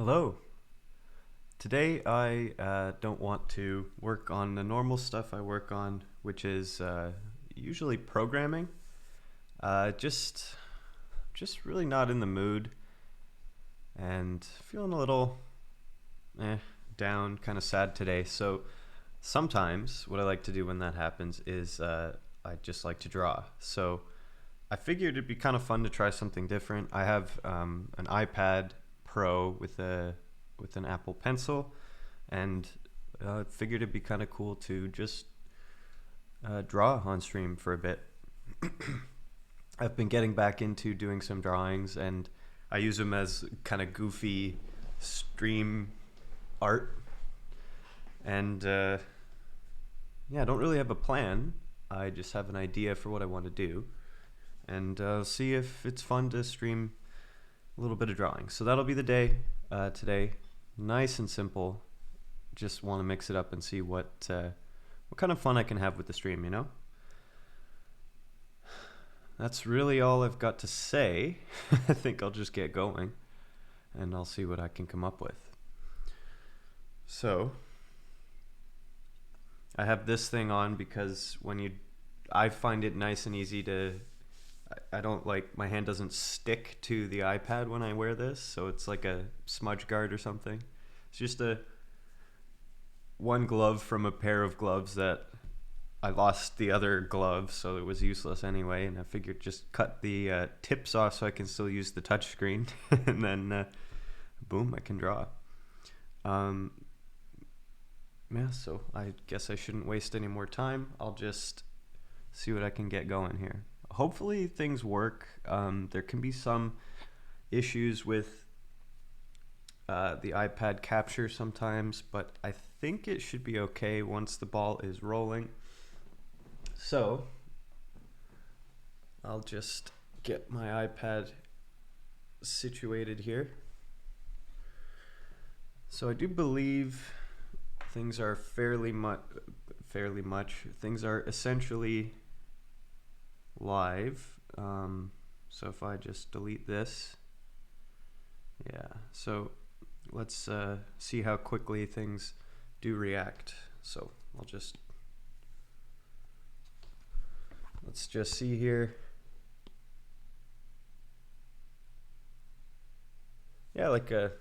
Hello. Today I don't want to work on the normal stuff I work on, which is usually programming. Just really not in the mood and feeling a little eh, down, kind of sad today. So sometimes what I like to do when that happens is I just like to draw. So I figured it'd be kind of fun to try something different. I have an iPad Pro with an Apple Pencil, and figured it'd be kind of cool to just draw on stream for a bit. I've been getting back into doing some drawings, and I use them as kind of goofy stream art. And yeah, I don't really have a plan. I just have an idea for what I want to do, and see if it's fun to stream a little bit of drawing. So that'll be the day today. Nice and simple. Just want to mix it up and see what kind of fun I can have with the stream. That's really all I've got to say. I think I'll just get going, and I'll see what I can come up with. So I have this thing on because I find it nice and easy to. I don't like my hand doesn't stick to the iPad when I wear this, so it's like a smudge guard or something. It's just a one glove from a pair of gloves that I lost the other glove, so it was useless anyway. And I figured just cut the tips off so I can still use the touch screen, and then boom, I can draw. Um, yeah, so I guess I shouldn't waste any more time. I'll just see what I can get going here. Hopefully things work. There can be some issues with the iPad capture sometimes, but I think it should be okay once the ball is rolling. So I'll just get my iPad situated here. So I do believe things are fairly much. Things are essentially live. So if I just delete this, yeah. So let's see how quickly things do react. So let's just see here. Yeah, like a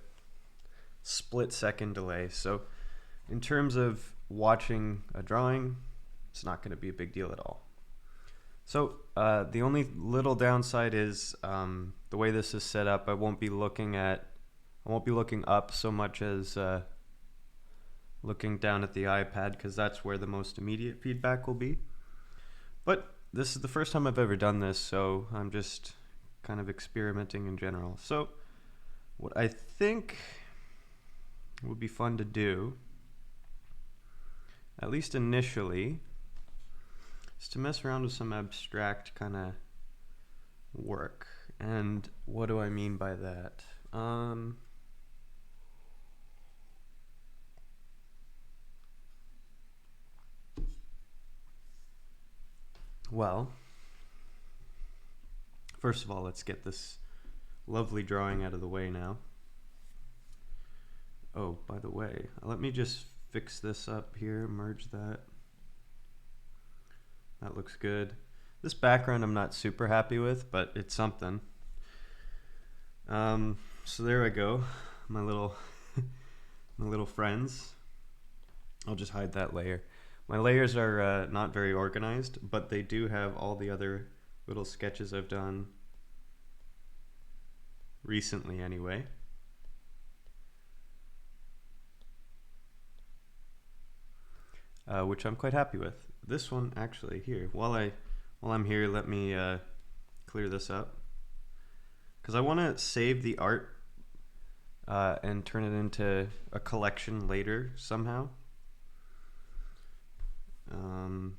split-second delay. So in terms of watching a drawing, it's not going to be a big deal at all. So the only little downside is the way this is set up. I won't be looking up so much as looking down at the iPad, because that's where the most immediate feedback will be. But this is the first time I've ever done this, so I'm just kind of experimenting in general. So what I think would be fun to do, at least initially, is to mess around with some abstract kind of work. And what do I mean by that? Well, first of all, let's get this lovely drawing out of the way now. Oh, by the way, let me just fix this up here, merge that. That looks good. This background I'm not super happy with, but it's something. So there I go, my little my little friends. I'll just hide that layer. My layers are not very organized, but they do have all the other little sketches I've done recently anyway. Which I'm quite happy with. This one actually here, while I'm here, let me clear this up, because I want to save the art and turn it into a collection later somehow. And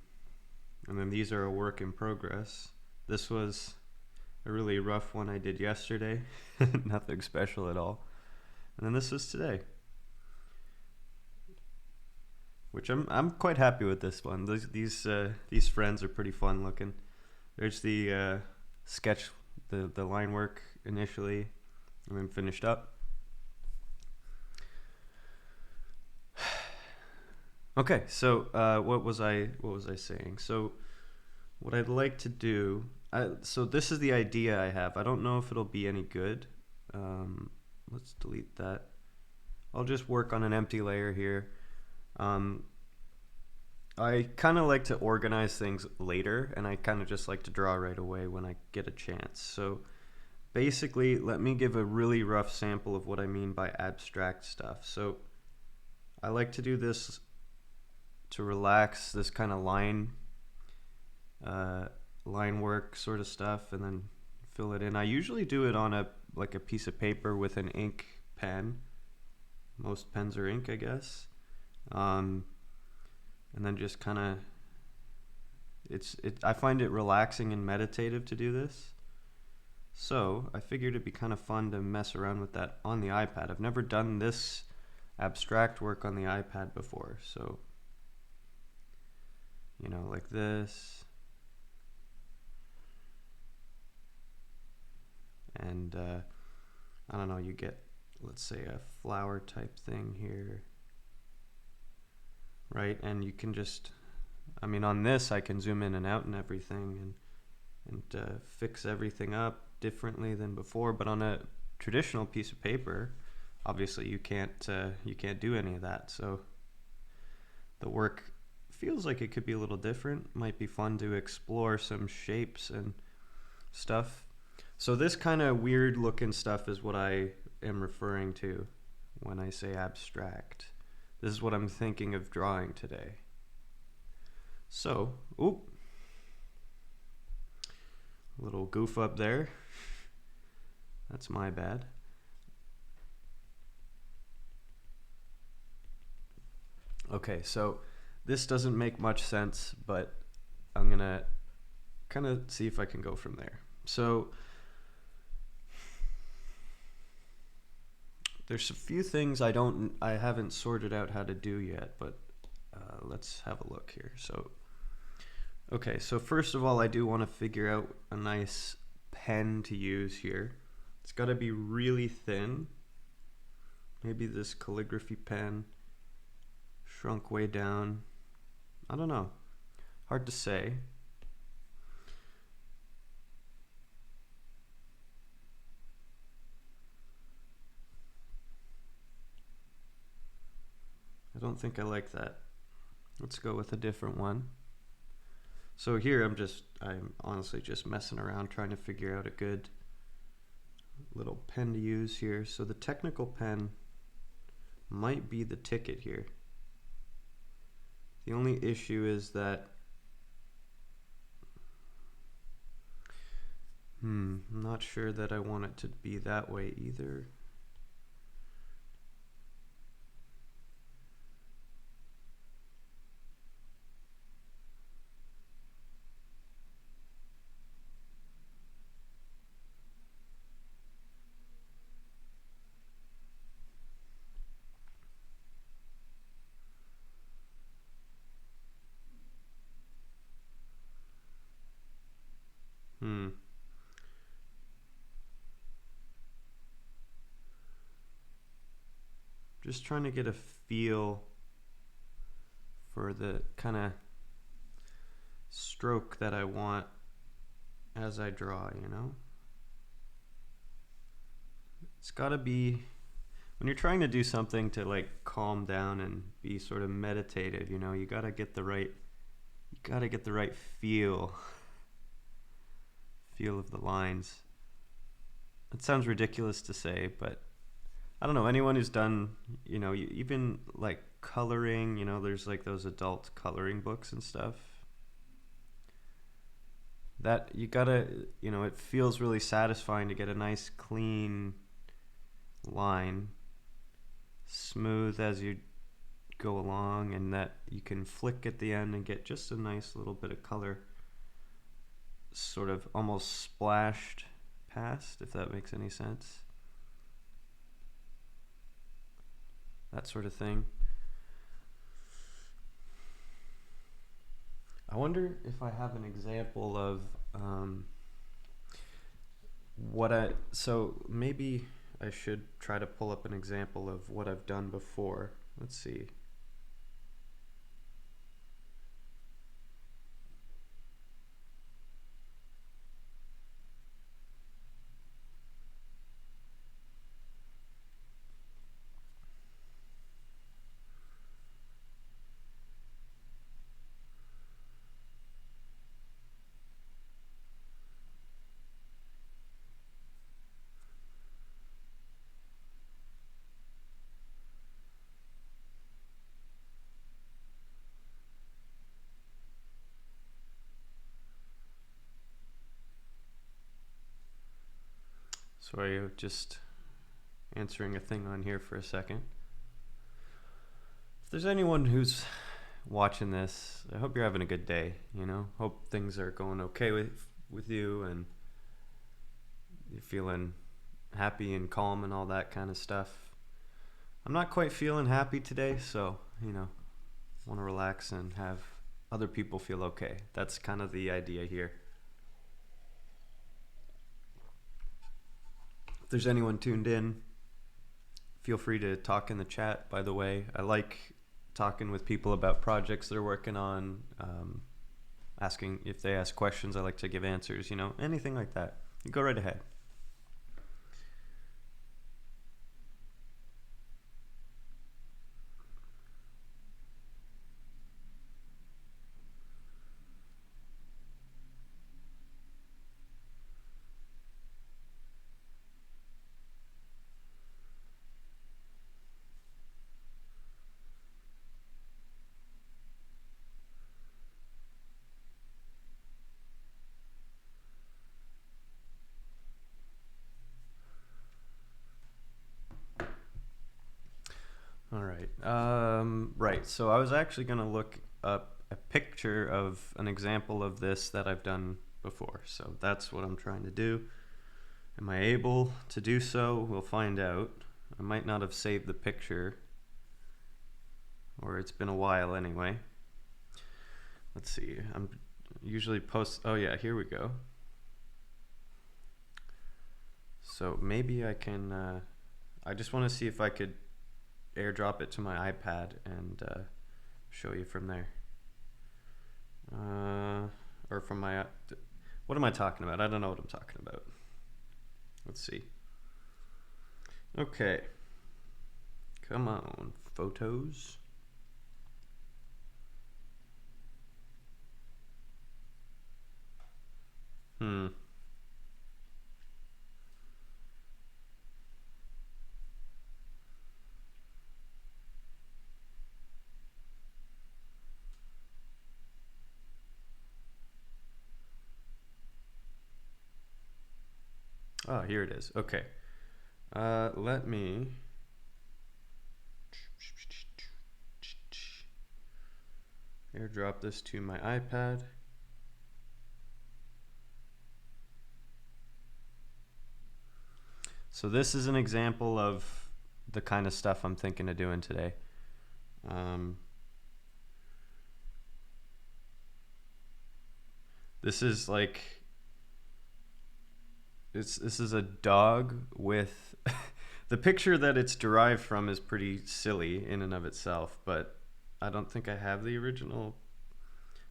then these are a work in progress. This was a really rough one I did yesterday. Nothing special at all. And then this is today, which I'm quite happy with this one. These friends are pretty fun looking. There's the sketch, the line work initially, and then finished up. Okay, so what was I saying? So what I'd like to do, so this is the idea I have. I don't know if it'll be any good. Um, let's delete that. I'll just work on an empty layer here. Um, I kind of like to organize things later, and I kind of just like to draw right away when I get a chance. So basically, let me give a really rough sample of what I mean by abstract stuff. So I like to do this to relax this kind of uh, line work sort of stuff, and then fill it in. I usually do it on a piece of paper with an ink pen. Most pens are ink, I guess. Um, and then just kind of I find it relaxing and meditative to do this. So I figured it'd be kind of fun to mess around with that on the iPad. I've never done this abstract work on the iPad before, so like this, and I don't know. You get, let's say, a flower type thing here, right? And you can just, I mean, on this I can zoom in and out and everything, and fix everything up differently than before. But on a traditional piece of paper, obviously you can't do any of that. So the work feels like it could be a little different. Might be fun to explore some shapes and stuff. So this kind of weird looking stuff is what I am referring to when I say abstract. This is what I'm thinking of drawing today. So, oop, a little goof up there. That's my bad. Okay, so this doesn't make much sense, but I'm gonna kind of see if I can go from there. So there's a few things I haven't sorted out how to do yet, but let's have a look here. So okay, so first of all, I do want to figure out a nice pen to use here. It's got to be really thin. Maybe this calligraphy pen, shrunk way down. I don't know. Hard to say. I don't think I like that. Let's go with a different one. So here I'm honestly just messing around trying to figure out a good little pen to use here. So the technical pen might be the Ticket here. The only issue is that I'm not sure that I want it to be that way either. Hmm. Just trying to get a feel for the kind of stroke that I want as I draw. It's got to be, when you're trying to do something to like calm down and be sort of meditative, you got to get the right feel of the lines. It sounds ridiculous to say, but I don't know, anyone who's done, even like coloring, there's like those adult coloring books and stuff. That you gotta, it feels really satisfying to get a nice clean line, smooth as you go along, and that you can flick at the end and get just a nice little bit of color sort of almost splashed past, if that makes any sense. That sort of thing. I wonder if I have an example of so maybe I should try to pull up an example of what I've done before. Let's see. Sorry, just answering a thing on here for a second. If there's anyone who's watching this, I hope you're having a good day. Hope things are going okay with you, and you're feeling happy and calm and all that kind of stuff. I'm not quite feeling happy today, so want to relax and have other people feel okay. That's kind of the idea here. If there's anyone tuned in, feel free to talk in the chat. By the way, I like talking with people about projects they're working on, asking if they ask questions. I like to give answers, anything like that. You go right ahead. All right. Right. So I was actually going to look up a picture of an example of this that I've done before. So that's what I'm trying to do. Am I able to do so? We'll find out. I might not have saved the picture, or it's been a while anyway. Let's see. I'm usually oh yeah, here we go. So maybe I can, I just want to see if I could airdrop it to my iPad and show you from there. Or from my, what am I talking about? I don't know what I'm talking about. Let's see. Okay. Come on, photos. Oh, here it is. Okay. Let me airdrop this to my iPad. So this is an example of the kind of stuff I'm thinking of doing today. This is like, this is a dog with the picture that it's derived from is pretty silly in and of itself, but I don't think I have the original.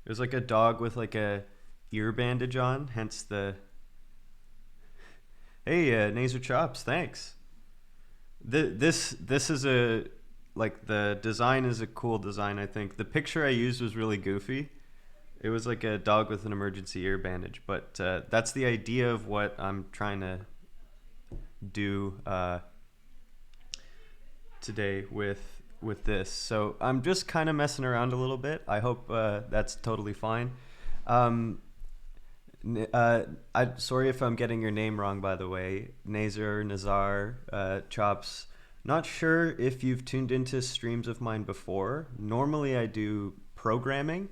It was like a dog with like a ear bandage on, hence the hey, Naser Chops, thanks. This is a, like, the design is a cool design. I think the picture I used was really goofy. It was like a dog with an emergency ear bandage, but that's the idea of what I'm trying to do today with this. So I'm just kind of messing around a little bit. I hope that's totally fine. I'm sorry if I'm getting your name wrong, by the way. Nazar, Chops. Not sure if you've tuned into streams of mine before. Normally I do programming,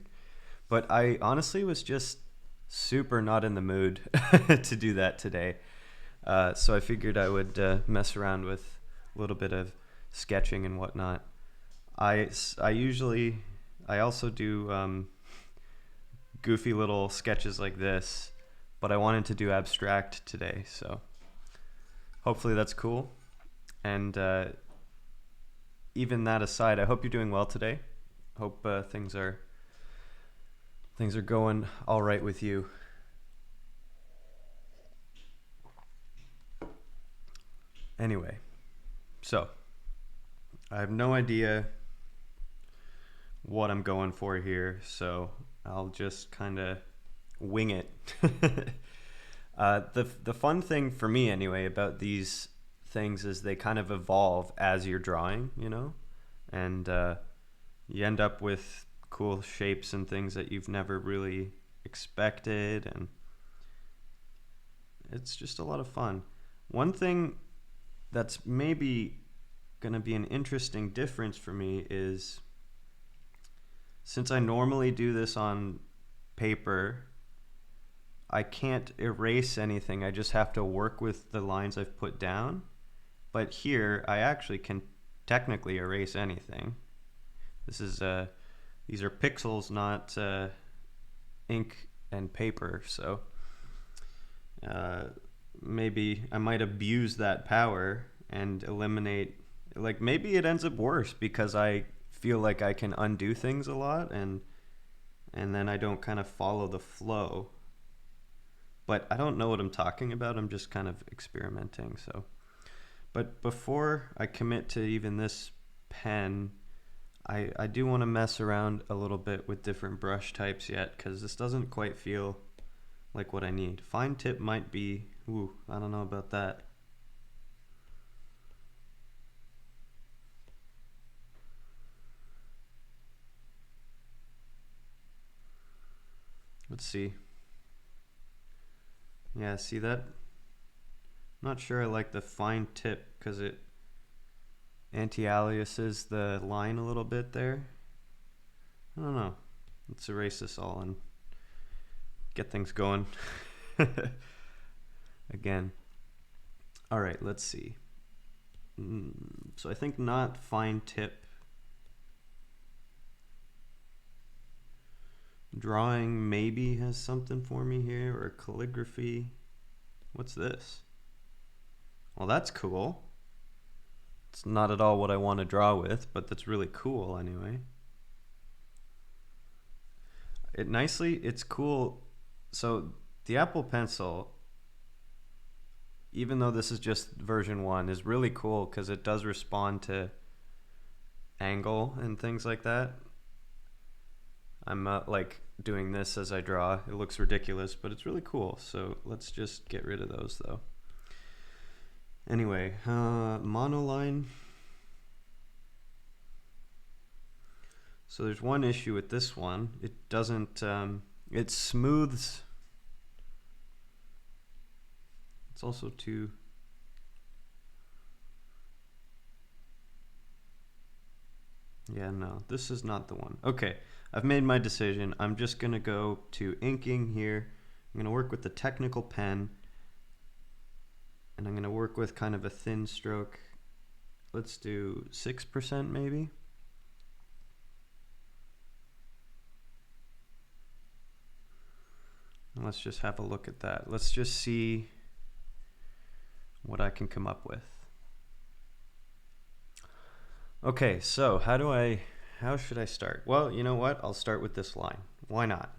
but I honestly was just super not in the mood to do that today. So I figured I would mess around with a little bit of sketching and whatnot. I also do goofy little sketches like this, but I wanted to do abstract today, so hopefully that's cool. And even that aside, I hope you're doing well today. Hope things are going all right with you. Anyway, so I have no idea what I'm going for here, so I'll just kind of wing it. The fun thing for me anyway about these things is they kind of evolve as you're drawing, and you end up with cool shapes and things that you've never really expected, and it's just a lot of fun. One thing that's maybe going to be an interesting difference for me is, since I normally do this on paper, I can't erase anything. I just have to work with the lines I've put down. But here, I actually can technically erase anything. This is these are pixels, not ink and paper. So maybe I might abuse that power and eliminate. Like, maybe it ends up worse because I feel like I can undo things a lot, and then I don't kind of follow the flow. But I don't know what I'm talking about. I'm just kind of experimenting. So, but before I commit to even this pen, I do want to mess around a little bit with different brush types yet, because this doesn't quite feel like what I need. Fine tip might be, ooh, I don't know about that. Let's see. Yeah, see that? I'm not sure I like the fine tip because it anti-aliases the line a little bit there. I don't know. Let's erase this all and get things going again. All right, let's see. So I think not fine tip. Drawing maybe has something for me here, or calligraphy. What's this? Well, that's cool. It's not at all what I want to draw with, but that's really cool anyway. It's cool. So the Apple Pencil, even though this is just version 1, is really cool because it does respond to angle and things like that. I'm not like doing this as I draw. It looks ridiculous, but it's really cool. So let's just get rid of those though. Anyway, monoline. So there's one issue with this one. It doesn't, it smooths. It's also too, yeah, no, this is not the one. Okay, I've made my decision. I'm just gonna go to inking here. I'm gonna work with the technical pen, and I'm gonna work with kind of a thin stroke. Let's do 6% maybe. And let's just have a look at that. Let's just see what I can come up with. Okay, so how should I start? Well, you know what? I'll start with this line. Why not?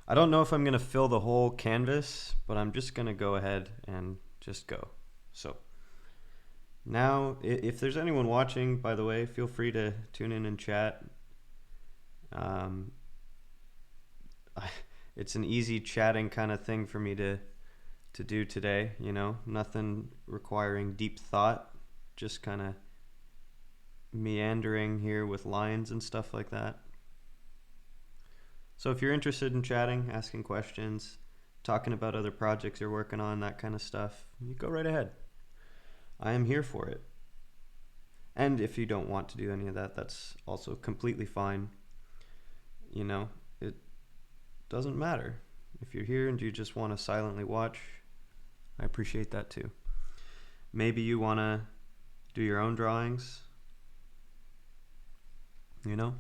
I don't know if I'm going to fill the whole canvas, but I'm just going to go ahead and just go. So now, if there's anyone watching, by the way, feel free to tune in and chat. It's an easy chatting kind of thing for me to do today, you know, nothing requiring deep thought, just kind of meandering here with lines and stuff like that. So if you're interested in chatting, asking questions, talking about other projects you're working on, that kind of stuff, you go right ahead. I am here for it. And if you don't want to do any of that, that's also completely fine. You know, it doesn't matter. If you're here and you just want to silently watch, I appreciate that too. Maybe you want to do your own drawings. You know,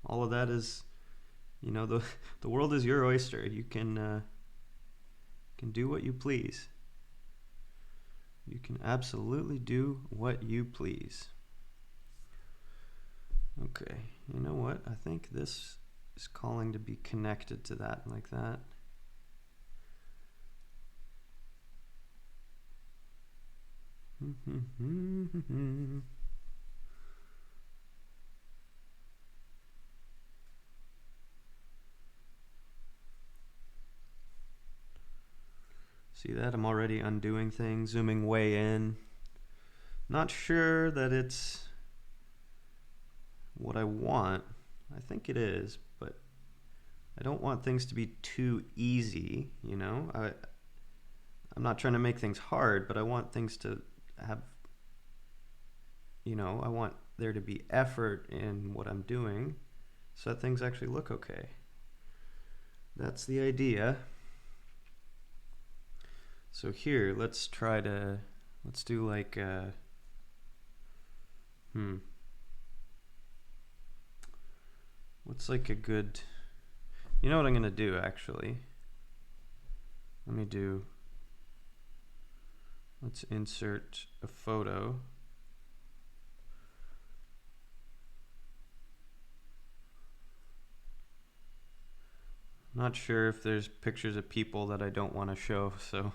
all of that is, you know, the world is your oyster. You can do what you please. You can absolutely do what you please. Okay, you know what? I think this is calling to be connected to that like that. See that? I'm already undoing things, zooming way in. Not sure that it's what I want. I think it is, but I don't want things to be too easy, you know? I'm not trying to make things hard, but I want things to have, I want there to be effort in what I'm doing so that things actually look okay. That's the idea. So here, let's do like, what's like a good, you know what I'm gonna do actually? Let's insert a photo. Not sure if there's pictures of people that I don't want to show, so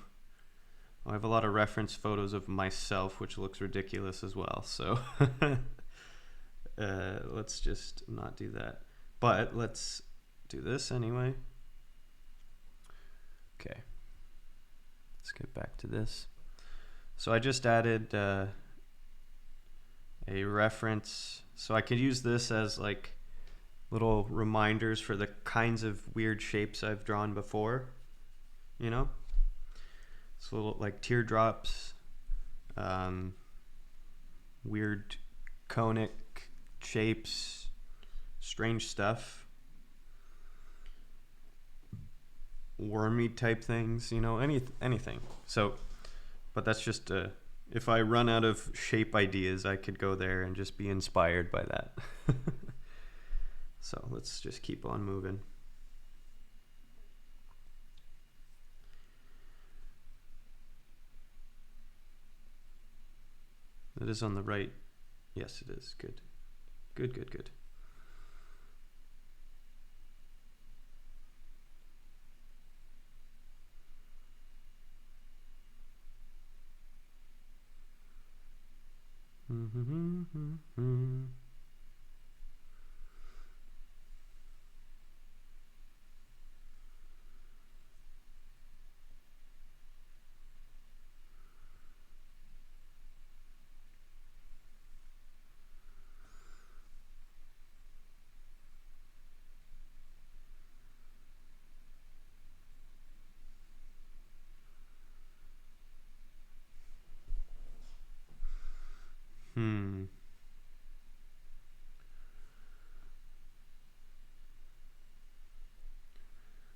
I have a lot of reference photos of myself, which looks ridiculous as well, so let's just not do that. But let's do this anyway. Okay, let's get back to this. So I just added a reference, so I could use this as like little reminders for the kinds of weird shapes I've drawn before, It's little like teardrops, weird conic shapes, strange stuff, wormy type things, anything. So, but that's just if I run out of shape ideas, I could go there and just be inspired by that. So let's just keep on moving. It is on the right. Yes, it is. Good. Good, good, good.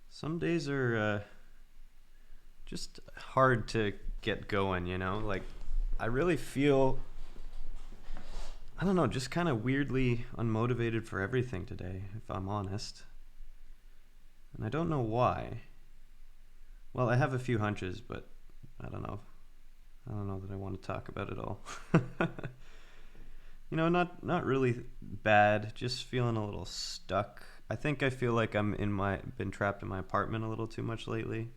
Some days are just hard to get going, Like, I really feel, I don't know, just kind of weirdly unmotivated for everything today, if I'm honest. And I don't know why. Well, I have a few hunches, but I don't know. I don't know that I want to talk about it all. Not really bad, just feeling a little stuck. I think I feel like been trapped in my apartment a little too much lately.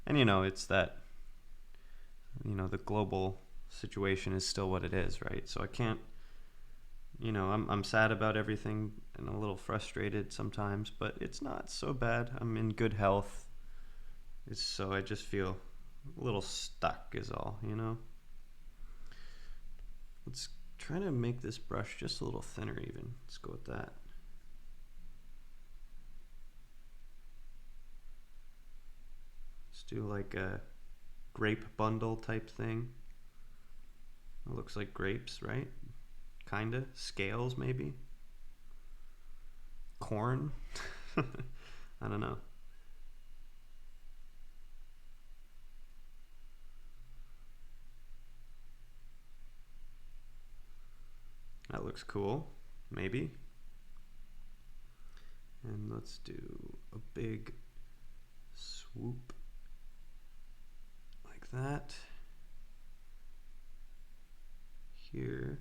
And it's that, the global situation is still what it is, right? So I can't, I'm sad about everything and a little frustrated sometimes, but it's not so bad. I'm in good health. So I just feel a little stuck is all, Let's try to make this brush just a little thinner even. Let's go with that. Let's do like a grape bundle type thing. It looks like grapes, right? Kinda. Scales maybe. Corn. I don't know. That looks cool. Maybe. And let's do a big swoop like that. Here.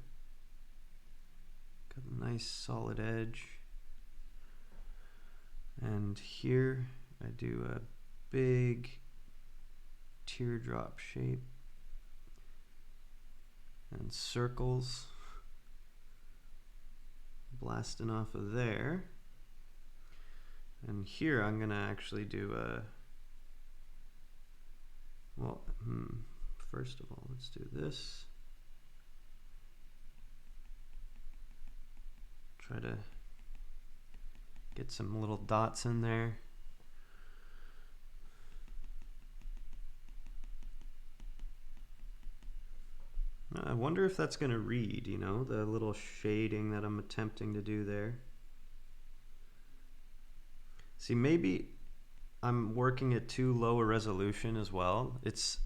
Got a nice solid edge. And here I do a big teardrop shape and circles blasting off of there. And here I'm gonna actually do first of all, let's do this. Try to get some little dots in there. wonder if that's going to read, you know, the little shading that I'm attempting to do there. See, maybe I'm working at too low a resolution as well. It's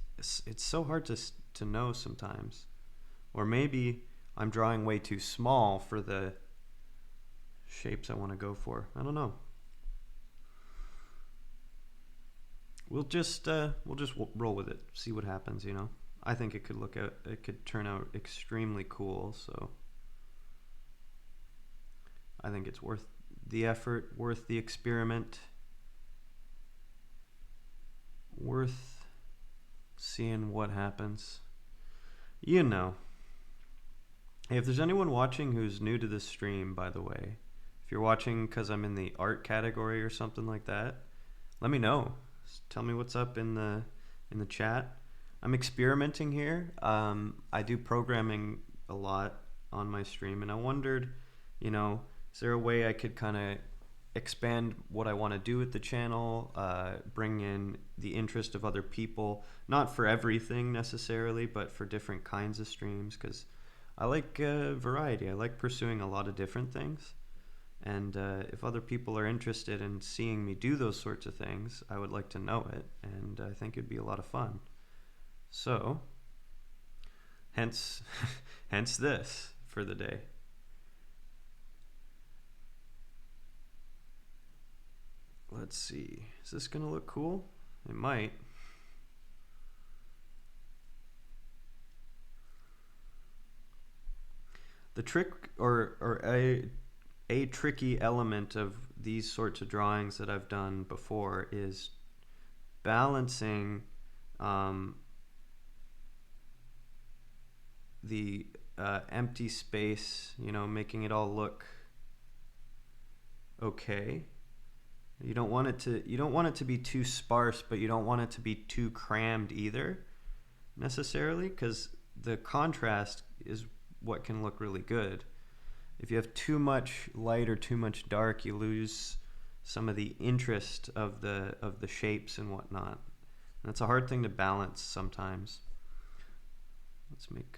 so hard to know sometimes. Or maybe I'm drawing way too small for the shapes I want to go for. I don't know. We'll just roll with it. See what happens, you know. I think it could turn out extremely cool, so I think it's worth the effort, worth the experiment, worth seeing what happens. You know. Hey, if there's anyone watching who's new to this stream, by the way, if you're watching because I'm in the art category or something like that, let me know. Just tell me what's up in the chat. I'm experimenting here. I do programming a lot on my stream, and I wondered, you know, is there a way I could kind of expand what I want to do with the channel, bring in the interest of other people, not for everything necessarily, but for different kinds of streams, because I like variety. I like pursuing a lot of different things. And if other people are interested in seeing me do those sorts of things, I would like to know it, and I think it'd be a lot of fun. So, hence this for the day. Let's see. Is this going to look cool? It might. The trick, or a tricky element of these sorts of drawings that I've done before is balancing the empty space, you know, making it all look okay. You don't want it to be too sparse, but you don't want it to be too crammed either, necessarily, because the contrast is what can look really good. If you have too much light or too much dark, you lose some of the interest of the shapes and whatnot. And that's a hard thing to balance sometimes. Let's make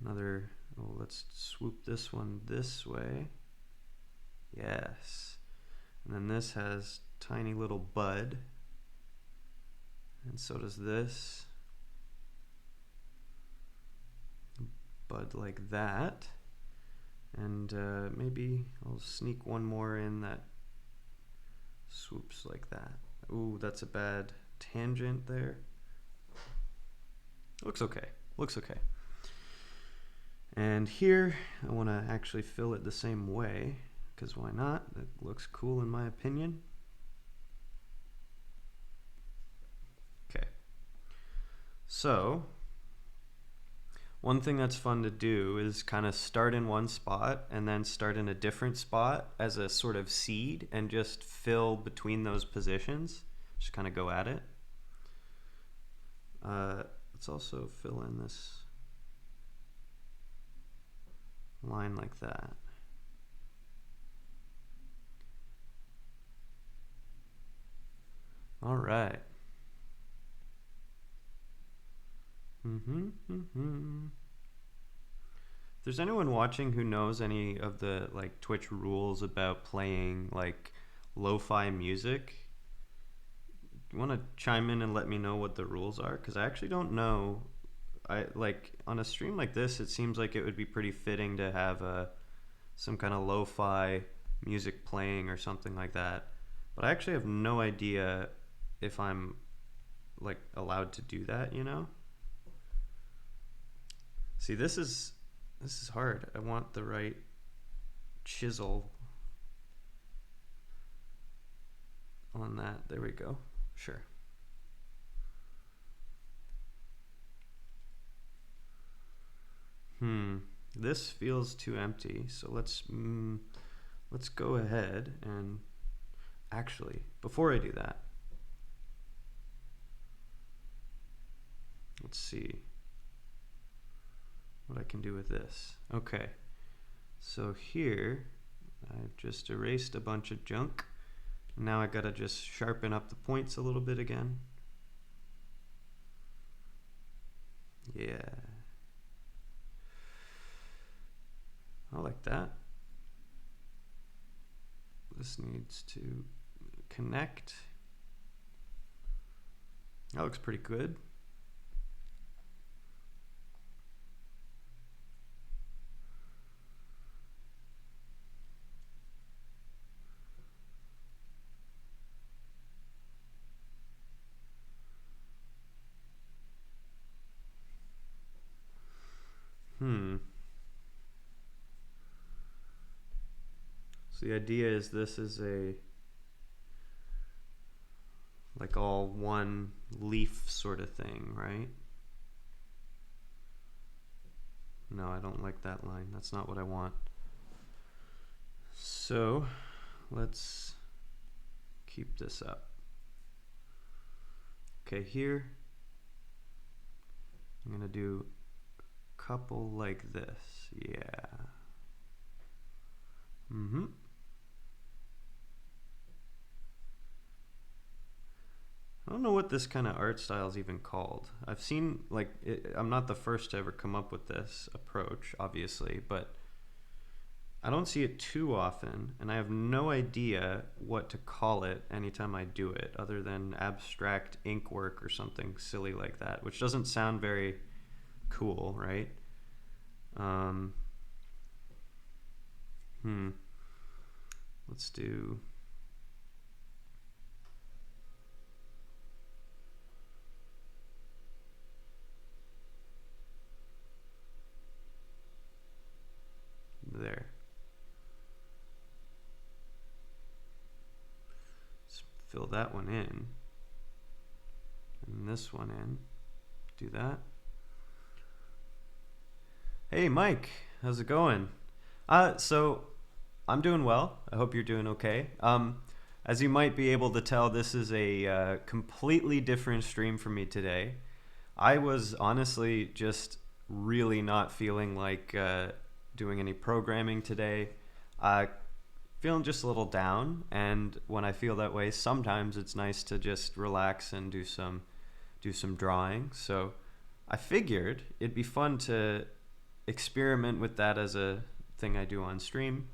another. Oh, let's swoop this one this way. Yes. And then this has tiny little bud. And so does this. Bud like that. And maybe I'll sneak one more in that swoops like that. Ooh, that's a bad tangent there. Looks okay. Looks okay. And here, I want to actually fill it the same way, because why not? It looks cool in my opinion. Okay. So, one thing that's fun to do is kind of start in one spot and then start in a different spot as a sort of seed and just fill between those positions. Just kind of go at it. Let's also fill in this line like that. All right. If there's anyone watching who knows any of the like Twitch rules about playing like lo-fi music, you want to chime in and let me know what the rules are, because I actually don't know. I like on a stream like this, it seems like it would be pretty fitting to have some kind of lo-fi music playing or something like that, but I actually have no idea if I'm like allowed to do that, you know? See, this is hard. I want the right chisel on that. There we go. Sure. This feels too empty. So let's go ahead and actually, before I do that, let's see what I can do with this. Okay, so here I've just erased a bunch of junk. Now I gotta just sharpen up the points a little bit again. Yeah. I like that. This needs to connect. That looks pretty good. So the idea is this is a like all one leaf sort of thing, right? No, I don't like that line. That's not what I want. So let's keep this up. Okay, here I'm gonna do a couple like this. Yeah. I don't know what this kind of art style is even called. I've seen, like, I'm not the first to ever come up with this approach, obviously, but I don't see it too often, and I have no idea what to call it anytime I do it, other than abstract ink work or something silly like that, which doesn't sound very cool, right? Let's do... there. Let's fill that one in. And this one in. Do that. Hey Mike, how's it going? So I'm doing well. I hope you're doing okay. As you might be able to tell, this is a completely different stream for me today. I was honestly just really not feeling like doing any programming today. Feeling just a little down, and when I feel that way, sometimes it's nice to just relax and do some drawing. So I figured it'd be fun to experiment with that as a thing I do on stream.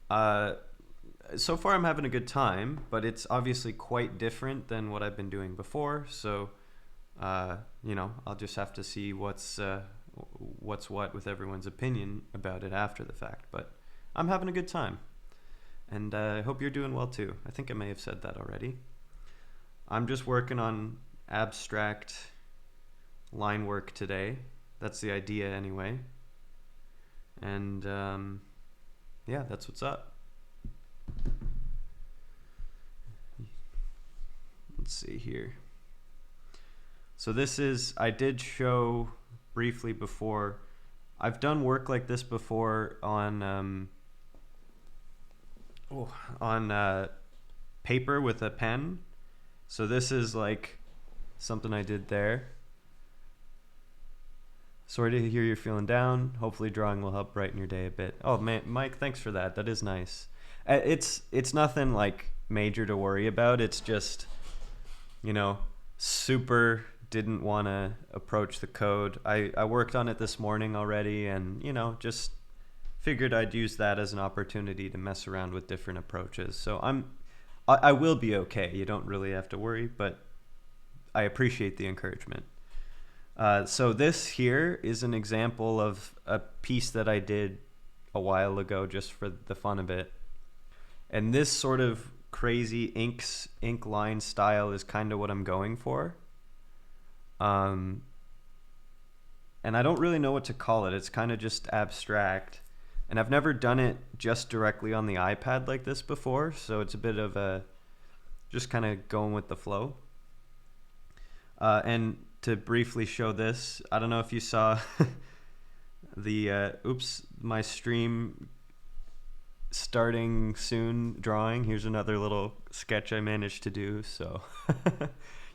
So far I'm having a good time, but it's obviously quite different than what I've been doing before. So, you know, I'll just have to see what's what with everyone's opinion about it after the fact. But I'm having a good time, and I hope you're doing well too. I think I may have said that already. I'm just working on abstract line work today. That's the idea anyway. And yeah, that's what's up. Let's see here. So this is, I did show briefly before, I've done work like this before on paper with a pen. So this is like something I did there. Sorry to hear you're feeling down. Hopefully drawing will help brighten your day a bit. Oh man, Mike, thanks for that. That is nice. It's nothing like major to worry about. It's just, you know, super didn't want to approach the code. I worked on it this morning already, and, you know, just figured I'd use that as an opportunity to mess around with different approaches. So I will be okay. You don't really have to worry, but I appreciate the encouragement. So this here is an example of a piece that I did a while ago just for the fun of it. And this sort of crazy ink line style is kind of what I'm going for. And I don't really know what to call it. It's kind of just abstract. And I've never done it just directly on the iPad like this before, so it's a bit of a just kind of going with the flow. And to briefly show this, I don't know if you saw the my stream starting soon drawing. Here's another little sketch I managed to do. So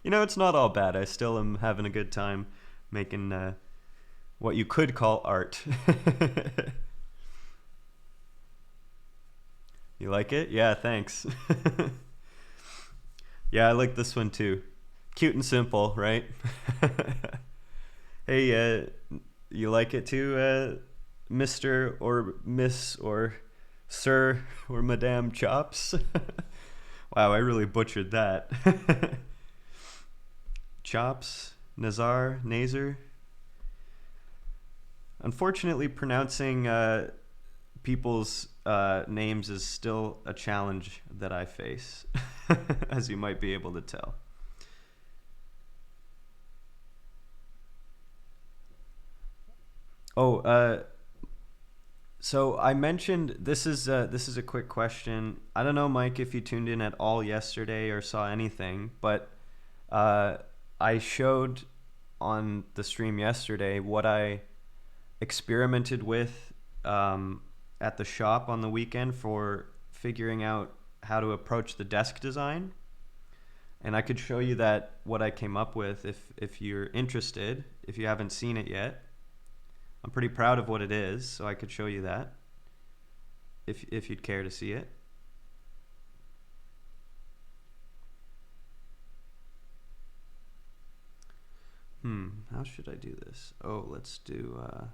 you know, it's not all bad. I still am having a good time making what you could call art. You like it? Yeah, thanks. Yeah, I like this one too. Cute and simple, right? Hey, you like it too, Mr. or Miss or Sir or Madame Chops? Wow, I really butchered that. Chops, Nazar. Unfortunately, pronouncing people's names is still a challenge that I face, as you might be able to tell. Oh, so I mentioned this is a quick question. I don't know, Mike, if you tuned in at all yesterday or saw anything, but uh, I showed on the stream yesterday what I experimented with at the shop on the weekend for figuring out how to approach the desk design. And I could show you that what I came up with if you're interested, if you haven't seen it yet. I'm pretty proud of what it is, so I could show you that if you'd care to see it. How should I do this? Oh, let's do I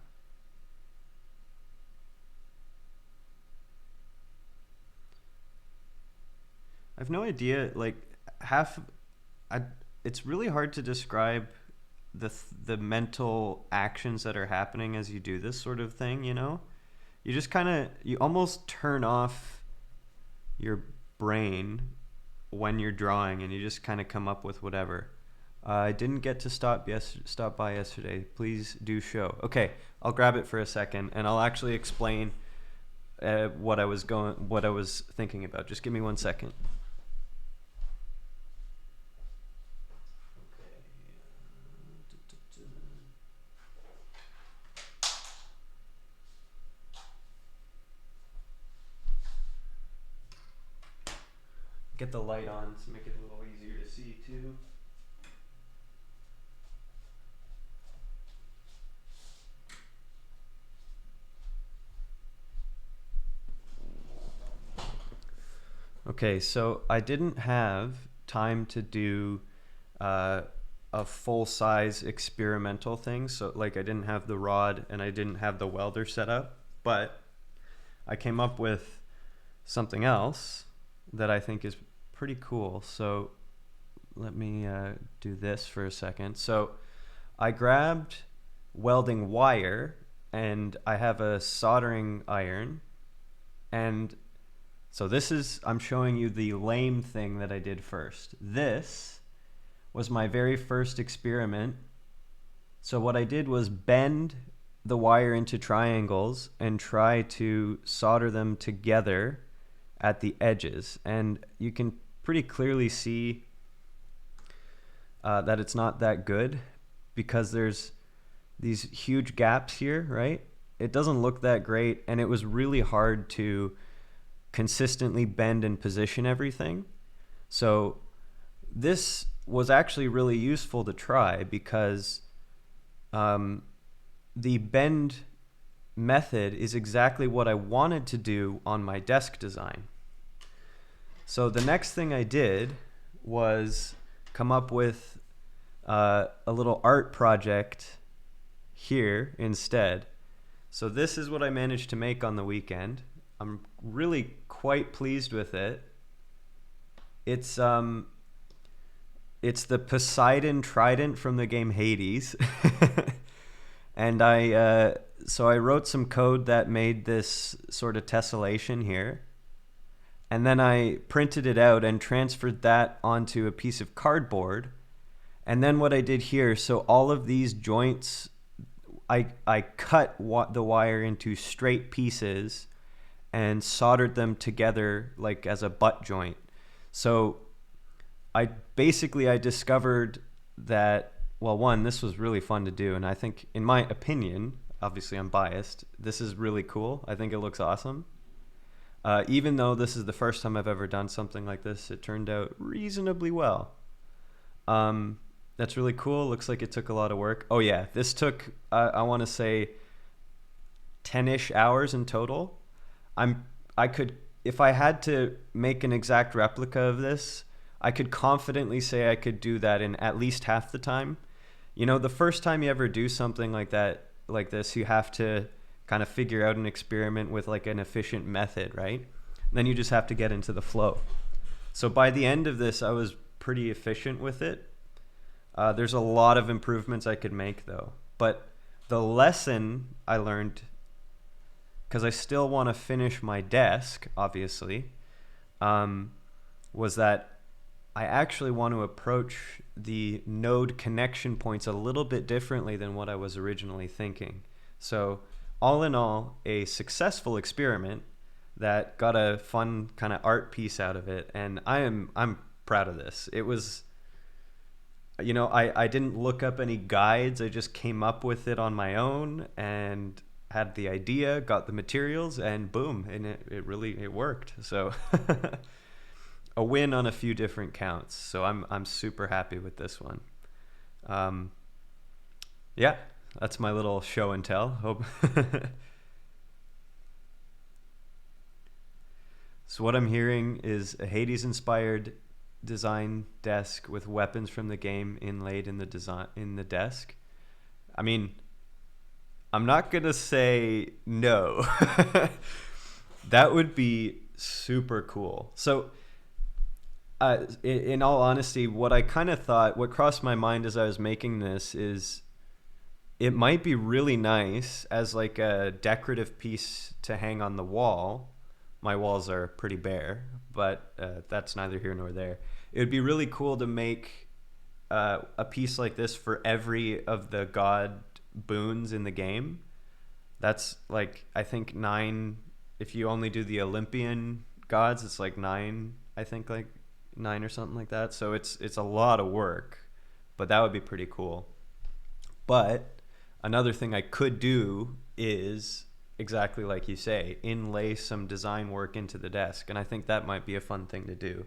have no idea. Like half, I. It's really hard to describe the mental actions that are happening as you do this sort of thing. You just kind of you almost turn off your brain when you're drawing, and you just kind of come up with whatever. I didn't get to stop by yesterday. Please do show. Okay, I'll grab it for a second, and I'll actually explain what I was thinking about. Just give me 1 second. Get the light on to make it a little easier to see too. Okay, so I didn't have time to do uh, a full size experimental thing. So, like, I didn't have the rod and I didn't have the welder set up, but I came up with something else that I think is pretty cool. So, let me do this for a second. So, I grabbed welding wire and I have a soldering iron, and so I'm showing you the lame thing that I did first. This was my very first experiment. So what I did was bend the wire into triangles and try to solder them together at the edges. And you can pretty clearly see that it's not that good because there's these huge gaps here, right? It doesn't look that great, and it was really hard to consistently bend and position everything. So this was actually really useful to try because the bend method is exactly what I wanted to do on my desk design. So the next thing I did was come up with a little art project here instead. So this is what I managed to make on the weekend. I'm really quite pleased with it. It's the Poseidon trident from the game Hades. And so I wrote some code that made this sort of tessellation here. And then I printed it out and transferred that onto a piece of cardboard. And then what I did here, so all of these joints, I cut the wire into straight pieces and soldered them together like as a butt joint. So I discovered that, well, one, this was really fun to do, and I think, in my opinion, obviously I'm biased, this is really cool. I think it looks awesome. Even though this is the first time I've ever done something like this, it turned out reasonably well. That's really cool. Looks like it took a lot of work. Oh yeah, this took, I want to say, 10-ish hours in total. I could, if I had to make an exact replica of this, I could confidently say I could do that in at least half the time. the first time you ever do something like that, like this, you have to kind of figure out an experiment with like an efficient method, right? And then you just have to get into the flow. So by the end of this, I was pretty efficient with it. There's a lot of improvements I could make though. But the lesson I learned, because I still want to finish my desk, obviously, was that I actually want to approach the node connection points a little bit differently than what I was originally thinking. So all in all, a successful experiment that got a fun kind of art piece out of it, and I'm proud of this. It was, I didn't look up any guides. I just came up with it on my own and had the idea, got the materials, and boom, and it really worked. So a win on a few different counts. So I'm super happy with this one. Yeah, that's my little show and tell. Hope. So what I'm hearing is a Hades-inspired design desk with weapons from the game inlaid in the desk. I mean, I'm not gonna say no. That would be super cool. So, in all honesty, what I kind of thought, what crossed my mind as I was making this is, it might be really nice as like a decorative piece to hang on the wall. My walls are pretty bare, but that's neither here nor there. It would be really cool to make a piece like this for every of the god boons in the game. That's like, I think 9. If you only do the Olympian gods, it's like 9. I think like 9 or something like that. So it's a lot of work, but that would be pretty cool. But another thing I could do is exactly like you say, inlay some design work into the desk, and I think that might be a fun thing to do.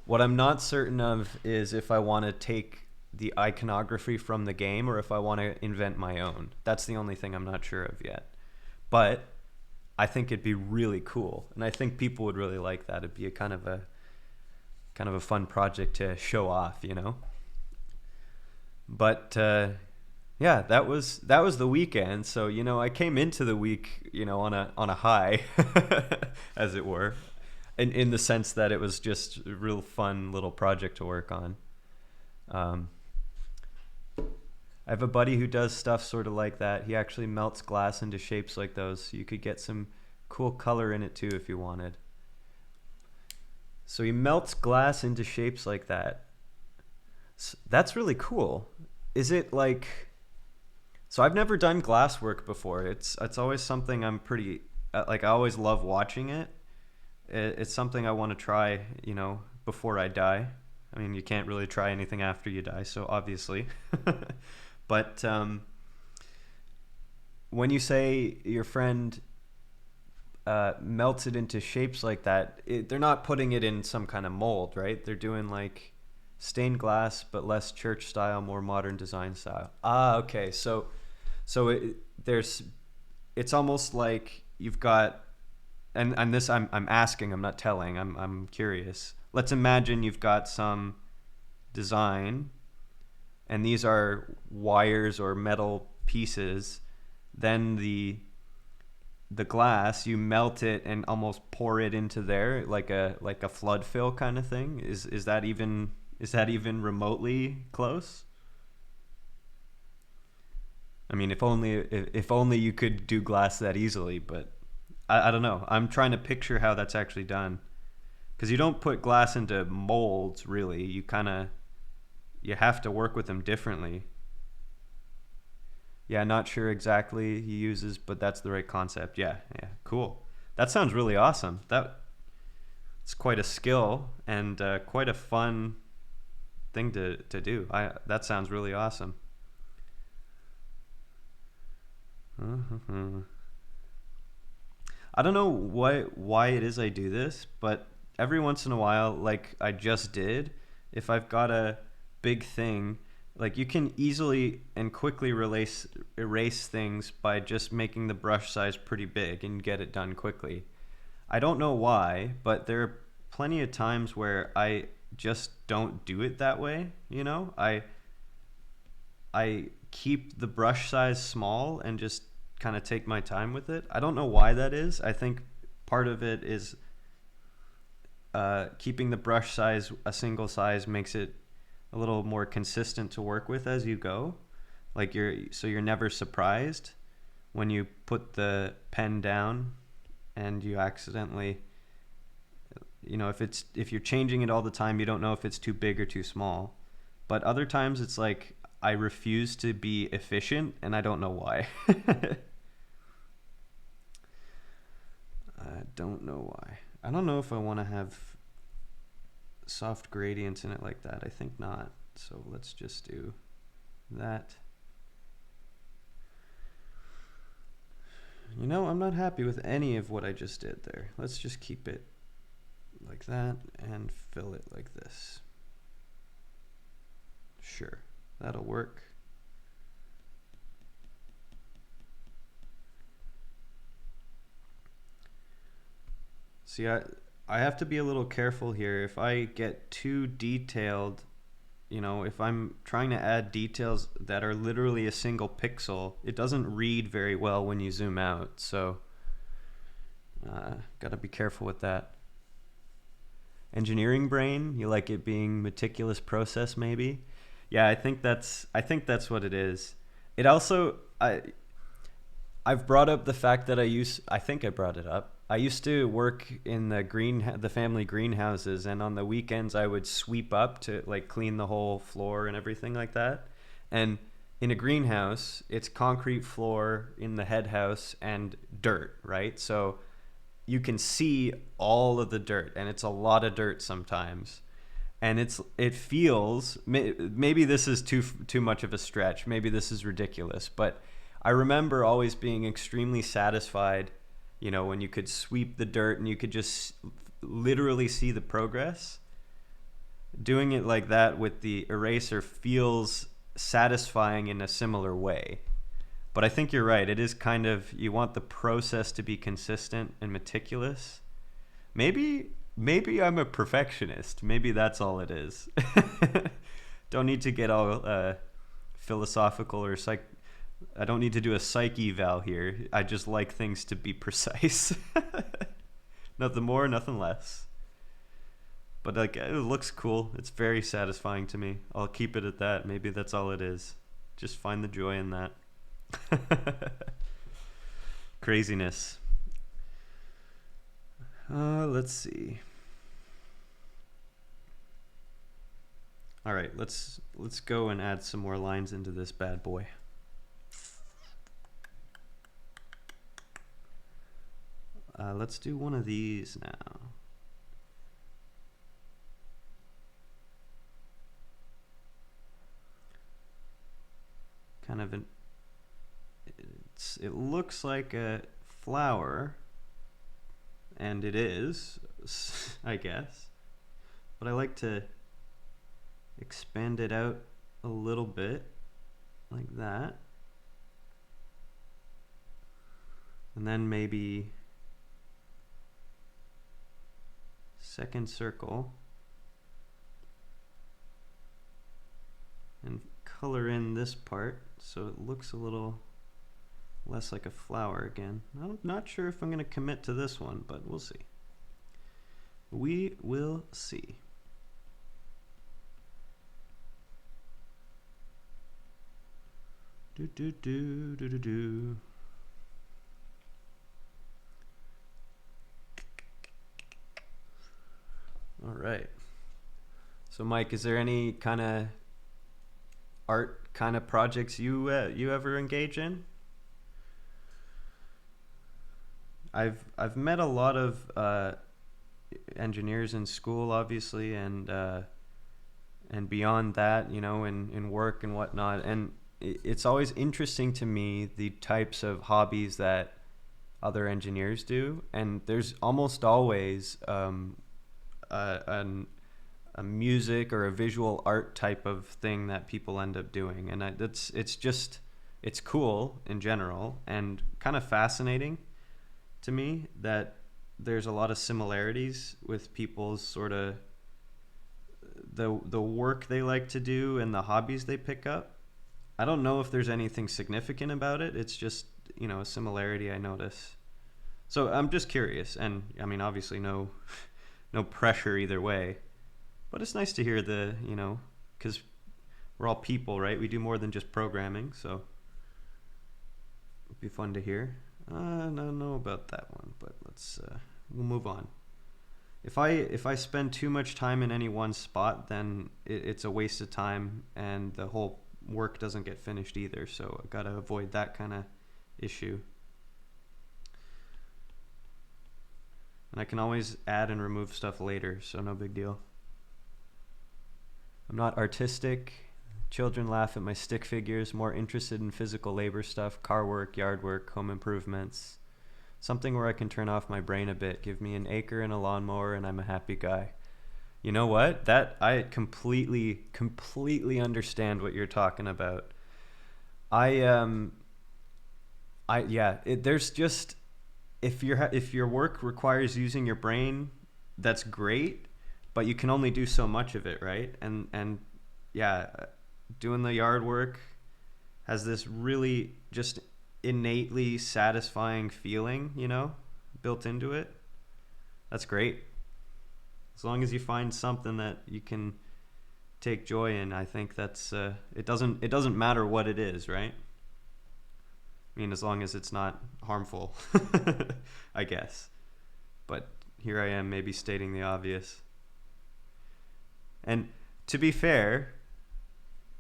What I'm not certain of is if I want to take the iconography from the game or if I want to invent my own. That's the only thing I'm not sure of yet. But I think it'd be really cool, and I think people would really like that. It'd be a kind of a fun project to show off, But yeah, that was the weekend. So I came into the week, on a high, as it were, in the sense that it was just a real fun little project to work on. I have a buddy who does stuff sort of like that. He actually melts glass into shapes like those, so you could get some cool color in it too if you wanted. So he melts glass into shapes like that. So that's really cool. Is it like... So I've never done glass work before. It's always something I'm pretty... like, I always love watching it. It's something I want to try, before I die. I mean, you can't really try anything after you die, so obviously. But when you say your friend melts it into shapes like that, they're not putting it in some kind of mold, right? They're doing like stained glass, but less church style, more modern design style. Ah, okay. So it's almost like you've got, and this I'm asking, I'm not telling, I'm curious. Let's imagine you've got some design, and these are wires or metal pieces. Then the glass, you melt it and almost pour it into there like a flood fill kind of thing. Is that even remotely close? I mean, if only you could do glass that easily, but I don't know. I'm trying to picture how that's actually done, because you don't put glass into molds really. You have to work with them differently. Yeah, not sure exactly he uses, but that's the right concept. Yeah, cool. That sounds really awesome. It's quite a skill and quite a fun thing to do. That sounds really awesome. I don't know why it is I do this, but every once in a while, like I just did, if I've got a big thing, like you can easily and quickly erase things by just making the brush size pretty big and get it done quickly. I don't know why, but there are plenty of times where I just don't do it that way. I I keep the brush size small and just kind of take my time with it. I don't know why that is. I think part of it is keeping the brush size a single size makes it a little more consistent to work with as you go. Like you're never surprised when you put the pen down and you accidentally, if you're changing it all the time, you don't know if it's too big or too small. But other times it's like I refuse to be efficient and I don't know why. I don't know why. I don't know if I want to have soft gradients in it like that. I think not. So let's just do that. I'm not happy with any of what I just did there. Let's just keep it like that and fill it like this. Sure, that'll work. See, I have to be a little careful here. If I get too detailed, if I'm trying to add details that are literally a single pixel, it doesn't read very well when you zoom out. So, gotta be careful with that. Engineering brain, you like it being meticulous process, maybe? Yeah, I think that's what it is. It also, I've brought up the fact that I think I brought it up. I used to work in the family greenhouses, and on the weekends I would sweep up to like clean the whole floor and everything like that. And in a greenhouse, it's concrete floor in the head house and dirt, right? So you can see all of the dirt, and it's a lot of dirt sometimes. And it feels, maybe this is too much of a stretch. Maybe this is ridiculous, but I remember always being extremely satisfied, when you could sweep the dirt and you could just literally see the progress. Doing it like that with the eraser feels satisfying in a similar way. But I think you're right. It is kind of, you want the process to be consistent and meticulous. Maybe I'm a perfectionist. Maybe that's all it is. Don't need to get all philosophical or I don't need to do a psych eval here. I just like things to be precise. Nothing more, nothing less. But it looks cool. It's very satisfying to me. I'll keep it at that. Maybe that's all it is. Just find the joy in that. Craziness. Let's see. All right, let's go and add some more lines into this bad boy. Let's do one of these now. Kind of it looks like a flower, and it is, I guess. But I like to expand it out a little bit, like that. And then maybe second circle, and color in this part so it looks a little less like a flower again. I'm not sure if I'm going to commit to this one, but we'll see. We will see. Do do do do do do. All right. So Mike, is there any kind of art kind of projects you ever engage in? I've met a lot of engineers in school, obviously, and beyond that, in work and whatnot. And it's always interesting to me the types of hobbies that other engineers do, and there's almost always a music or a visual art type of thing that people end up doing, and it's cool in general and kind of fascinating to me that there's a lot of similarities with people's sort of the work they like to do and the hobbies they pick up. I don't know if there's anything significant about it. It's just, a similarity I notice. So I'm just curious, and I mean, obviously, no pressure either way. But it's nice to hear because we're all people, right? We do more than just programming, so it'd be fun to hear. I don't know about that one, but we'll move on. If I spend too much time in any one spot, then it's a waste of time, and the whole work doesn't get finished either. So I gotta avoid that kind of issue. And I can always add and remove stuff later, so no big deal. I'm not artistic. Children laugh at my stick figures, more interested in physical labor stuff, car work, yard work, home improvements. Something where I can turn off my brain a bit. Give me an acre and a lawnmower and I'm a happy guy. You know what? That I completely understand what you're talking about. There's just if your work requires using your brain, that's great, but you can only do so much of it, right? And yeah, doing the yard work has this really just innately satisfying feeling, built into it. That's great. As long as you find something that you can take joy in, I think that's it doesn't matter what it is, right? I mean, as long as it's not harmful, I guess. But here I am maybe stating the obvious. And to be fair,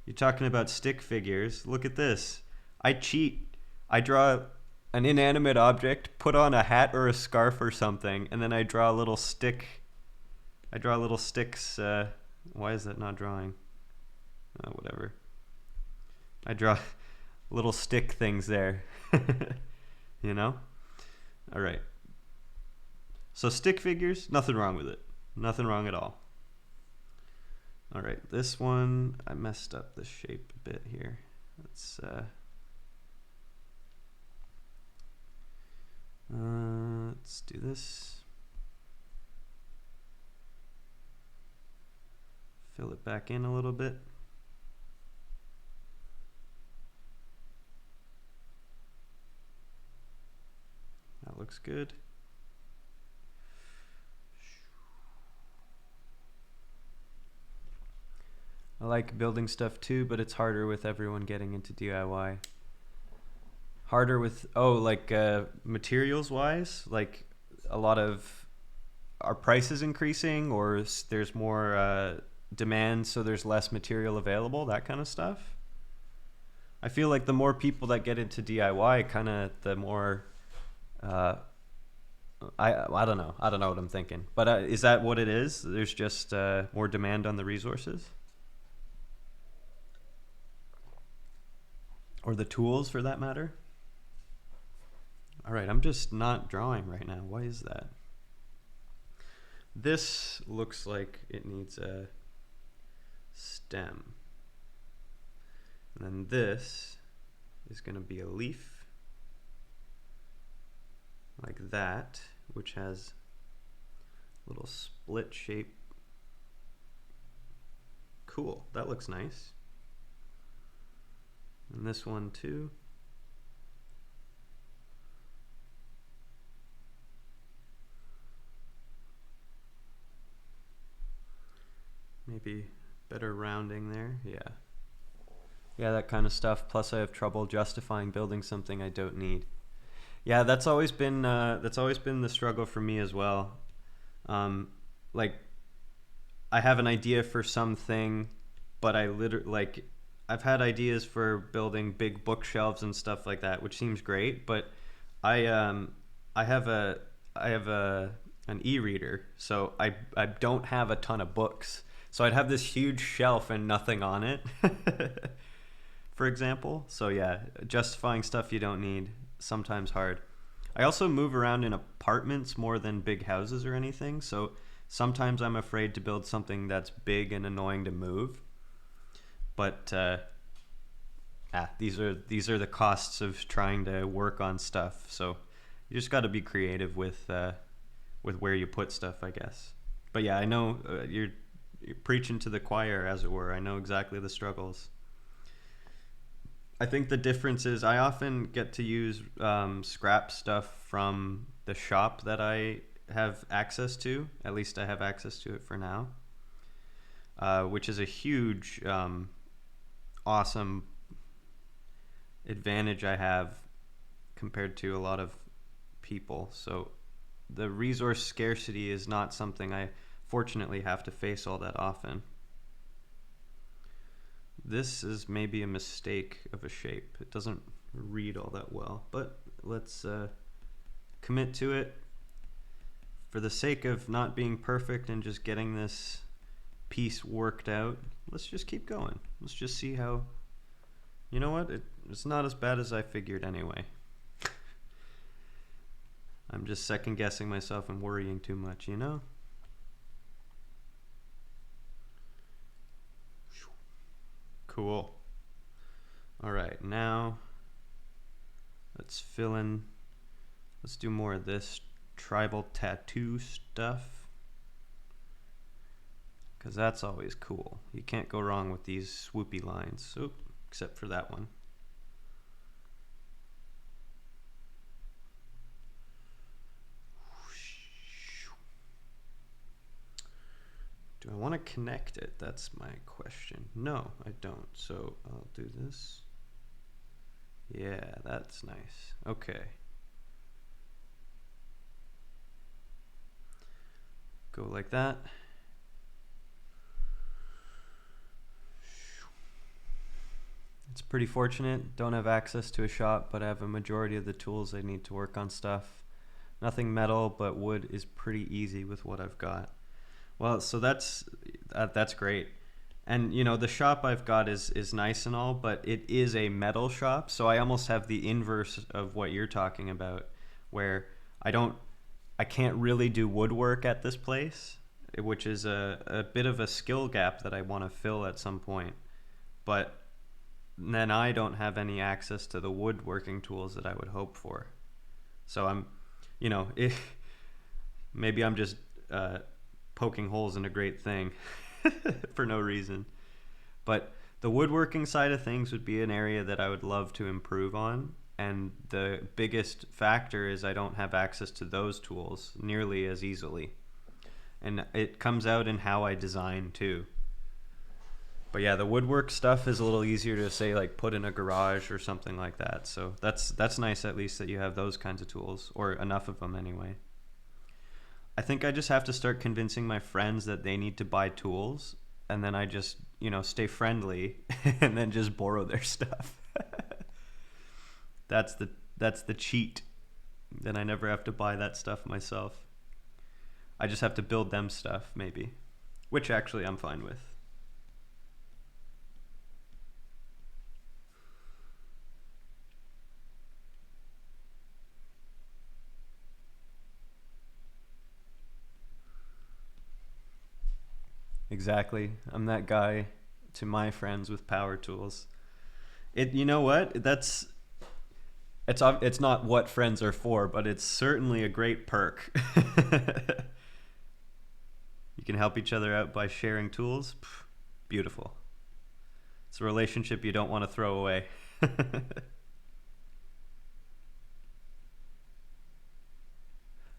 you're talking about stick figures. Look at this. I cheat. I draw an inanimate object, put on a hat or a scarf or something, and then I draw a little stick. I draw little sticks. Why is that not drawing? Whatever. I draw little stick things there. All right. So stick figures, nothing wrong with it. Nothing wrong at all. All right, this one, I messed up the shape a bit here. Let's do this. Fill it back in a little bit. That looks good. I like building stuff too, but it's harder with everyone getting into DIY. Harder with, materials wise, like a lot of our prices increasing, or there's more demand, so there's less material available, that kind of stuff. I feel like the more people that get into DIY, kind of the more I don't know what I'm thinking, but is that what it is? There's just more demand on the resources, or the tools for that matter. All right, I'm just not drawing right now. Why is that? This looks like it needs a stem, and then this is going to be a leaf like that, which has a little split shape. Cool, that looks nice. And this one too. Maybe better rounding there. Yeah, that kind of stuff. Plus I have trouble justifying building something I don't need. Yeah, that's always been the struggle for me as well. Like, I have an idea for something, but I've had ideas for building big bookshelves and stuff like that, which seems great. But I have an e-reader, so I don't have a ton of books. So I'd have this huge shelf and nothing on it, for example. So yeah, justifying stuff you don't need, sometimes hard. I also move around in apartments more than big houses or anything, so sometimes I'm afraid to build something that's big and annoying to move. But these are the costs of trying to work on stuff. So you just got to be creative with where you put stuff, I guess. But yeah, I know you're preaching to the choir, as it were. I know exactly the struggles. I think the difference is I often get to use scrap stuff from the shop that I have access to. At least I have access to it for now, which is a huge, awesome advantage I have compared to a lot of people. So the resource scarcity is not something I fortunately have to face all that often. This is maybe a mistake of a shape. It doesn't read all that well, but let's commit to it. For the sake of not being perfect and just getting this piece worked out, let's just keep going. Let's just see how, you know what, it's not as bad as I figured anyway. I'm just second guessing myself and worrying too much, you know? Cool. All right, now let's fill in, let's do more of this tribal tattoo stuff, because that's always cool. You can't go wrong with these swoopy lines. Oop, except for that one. Do I want to connect it? That's my question. No, I don't. So I'll do this. Yeah, that's nice. Okay. Go like that. It's pretty fortunate. Don't have access to a shop, but I have a majority of the tools I need to work on stuff. Nothing metal, but wood is pretty easy with what I've got. Well, so that's great. And you know, the shop I've got is nice and all, but it is a metal shop, so I almost have the inverse of what you're talking about, where I can't really do woodwork at this place, which is a bit of a skill gap that I want to fill at some point. But then I don't have any access to the woodworking tools that I would hope for. So I'm, you know, maybe I'm just poking holes in a great thing for no reason. But the woodworking side of things would be an area that I would love to improve on. And the biggest factor is I don't have access to those tools nearly as easily. And it comes out in how I design too. But yeah, the woodwork stuff is a little easier to say, like put in a garage or something like that. So that's nice, at least, that you have those kinds of tools, or enough of them anyway. I think I just have to start convincing my friends that they need to buy tools, and then I just, you know, stay friendly and then just borrow their stuff. That's the cheat. Then I never have to buy that stuff myself. I just have to build them stuff, maybe, which actually I'm fine with. Exactly. I'm that guy to my friends with power tools. You know what? It's not what friends are for, but it's certainly a great perk. You can help each other out by sharing tools. Pff, beautiful. It's a relationship you don't want to throw away.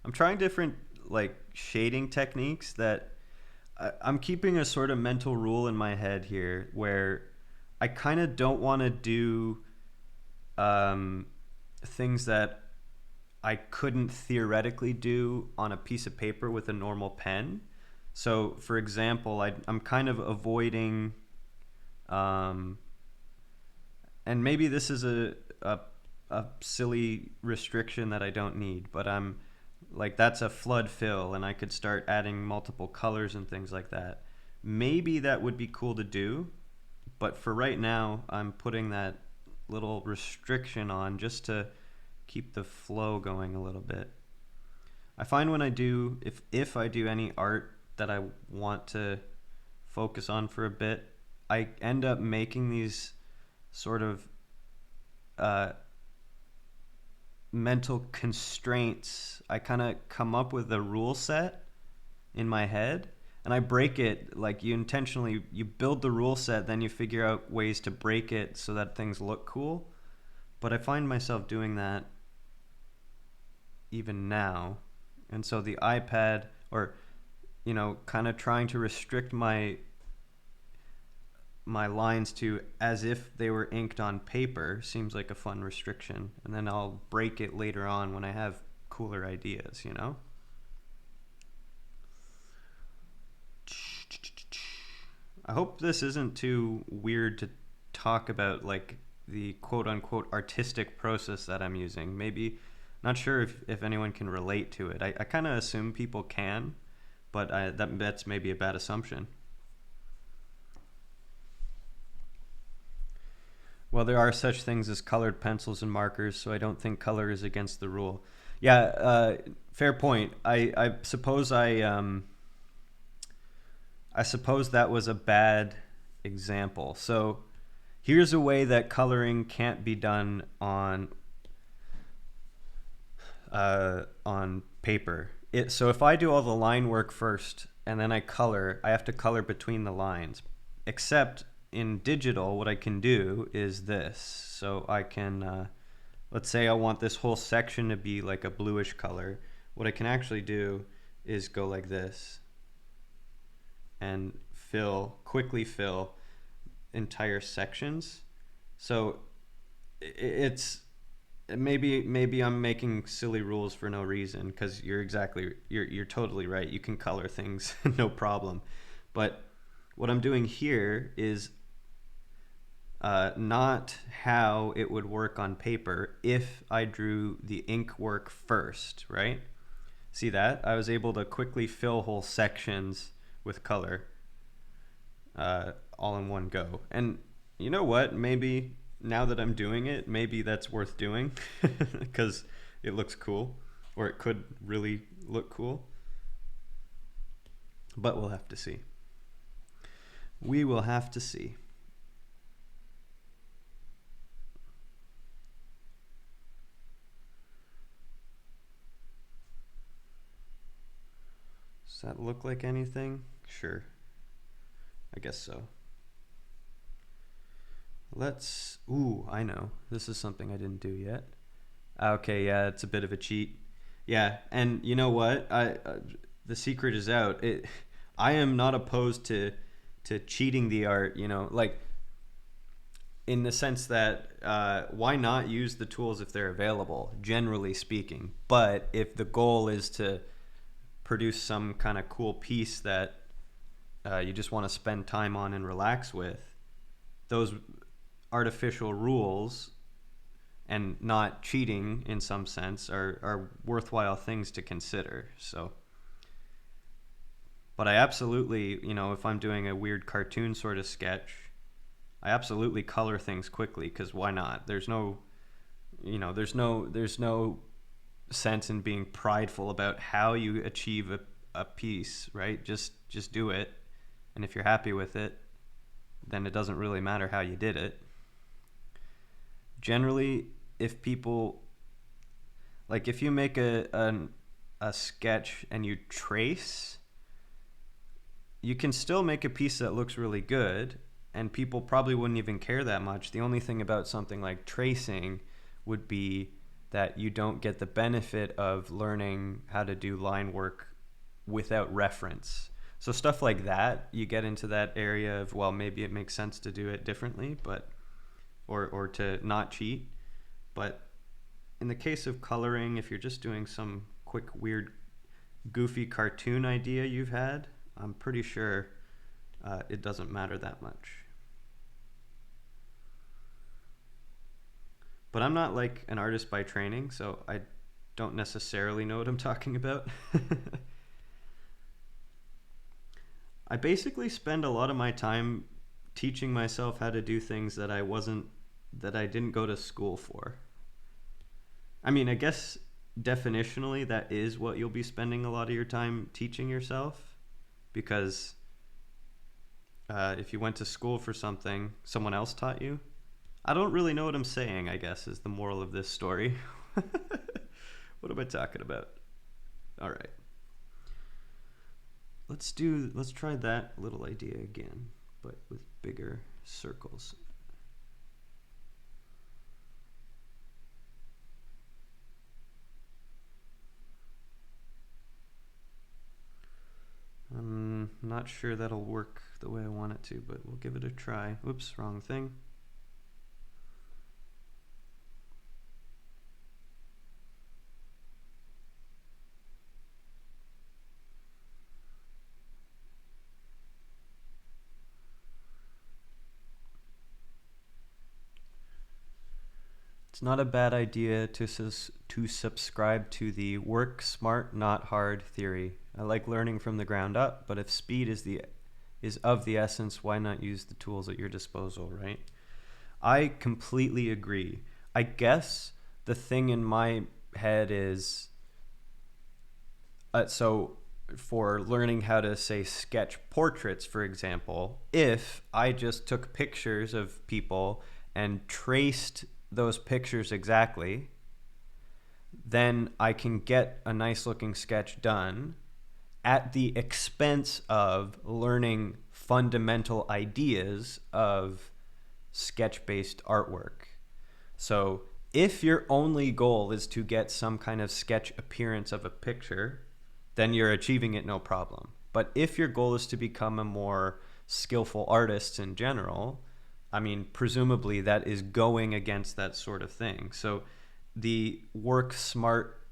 I'm trying different like shading techniques that I'm keeping a sort of mental rule in my head here where I kind of don't want to do um, things that I couldn't theoretically do on a piece of paper with a normal pen. So, for example, I'm kind of avoiding, um, and maybe this is a silly restriction that I don't need, but I'm like, that's a flood fill, and I could start adding multiple colors and things like that. Maybe that would be cool to do, but for right now, I'm putting that little restriction on just to keep the flow going a little bit. I find when I do, if I do any art that I want to focus on for a bit, I end up making these sort of uh, mental constraints. I kind of come up with a rule set in my head, and I break it. Like, you intentionally, you build the rule set, then you figure out ways to break it so that things look cool. But I find myself doing that even now. And so the iPad, or, kind of trying to restrict my lines to as if they were inked on paper seems like a fun restriction. And then I'll break it later on when I have cooler ideas, I hope this isn't too weird to talk about, like, the quote unquote artistic process that I'm using. Maybe, not sure if anyone can relate to it. I kind of assume people can, but that's maybe a bad assumption. Well, there are such things as colored pencils and markers, so I don't think color is against the rule. Yeah, fair point. I suppose that was a bad example. So here's a way that coloring can't be done on paper. So if I do all the line work first and then I have to color between the lines. Except in digital, what I can do is this. So I can, let's say I want this whole section to be like a bluish color. What I can actually do is go like this and quickly fill entire sections. So it's maybe I'm making silly rules for no reason, because you're totally right. You can color things no problem. But what I'm doing here is not how it would work on paper if I drew the ink work first, right? See that? I was able to quickly fill whole sections with color all in one go. And you know what? Maybe now that I'm doing it, maybe that's worth doing because it looks cool, or it could really look cool. But we'll have to see. We will have to see. Does that look like anything? Sure. I guess so. Ooh, I know. This is something I didn't do yet. Okay, yeah, it's a bit of a cheat. Yeah, and you know what? The secret is out. I am not opposed to cheating the art, like, in the sense that why not use the tools if they're available, generally speaking. But if the goal is to produce some kind of cool piece that you just want to spend time on and relax with, those artificial rules and not cheating in some sense are worthwhile things to consider. So, but I absolutely, if I'm doing a weird cartoon sort of sketch, I absolutely color things quickly, because why not? There's no sense in being prideful about how you achieve a piece, right? Just do it, and if you're happy with it, then it doesn't really matter how you did it. Generally, if you make a sketch and you trace, you can still make a piece that looks really good, and people probably wouldn't even care that much. The only thing about something like tracing would be that you don't get the benefit of learning how to do line work without reference. So stuff like that, you get into that area of, well, maybe it makes sense to do it differently, but or to not cheat. But in the case of coloring, if you're just doing some quick, weird, goofy cartoon idea you've had, I'm pretty sure it doesn't matter that much. But I'm not like an artist by training, so I don't necessarily know what I'm talking about. I basically spend a lot of my time teaching myself how to do things that I didn't go to school for. I mean, I guess definitionally that is what you'll be spending a lot of your time teaching yourself, because if you went to school for something someone else taught you. I don't really know what I'm saying, I guess, is the moral of this story. What am I talking about? All right. let's try that little idea again, but with bigger circles. I'm not sure that'll work the way I want it to, but we'll give it a try. Oops, wrong thing. It's not a bad idea to subscribe to the work smart, not hard theory. I like learning from the ground up, but if speed is of the essence, why not use the tools at your disposal, right? I completely agree. I guess the thing in my head is so for learning how to say sketch portraits, for example, if I just took pictures of people and traced those pictures exactly, then I can get a nice looking sketch done at the expense of learning fundamental ideas of sketch based artwork. So if your only goal is to get some kind of sketch appearance of a picture, then you're achieving it no problem. But if your goal is to become a more skillful artist in general, I mean, presumably that is going against that sort of thing. So the work smart,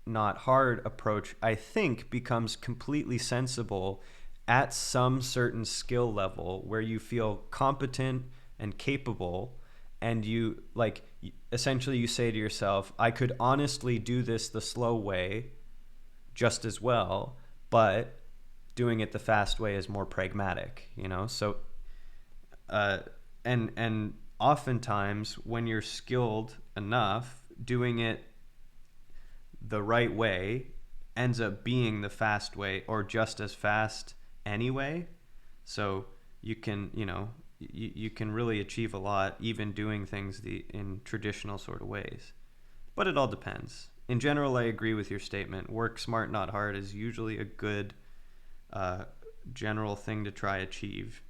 not hard approach, I think, becomes completely sensible at some certain skill level where you feel competent and capable, and you like essentially you say to yourself, I could honestly do this the slow way just as well, but doing it the fast way is more pragmatic, you know? So uh, and oftentimes when you're skilled enough, doing it the right way ends up being the fast way or just as fast anyway. So you can, you can really achieve a lot even doing things in traditional sort of ways. But it all depends. In general, I agree with your statement. Work smart, not hard is usually a good uh, general thing to try achieve.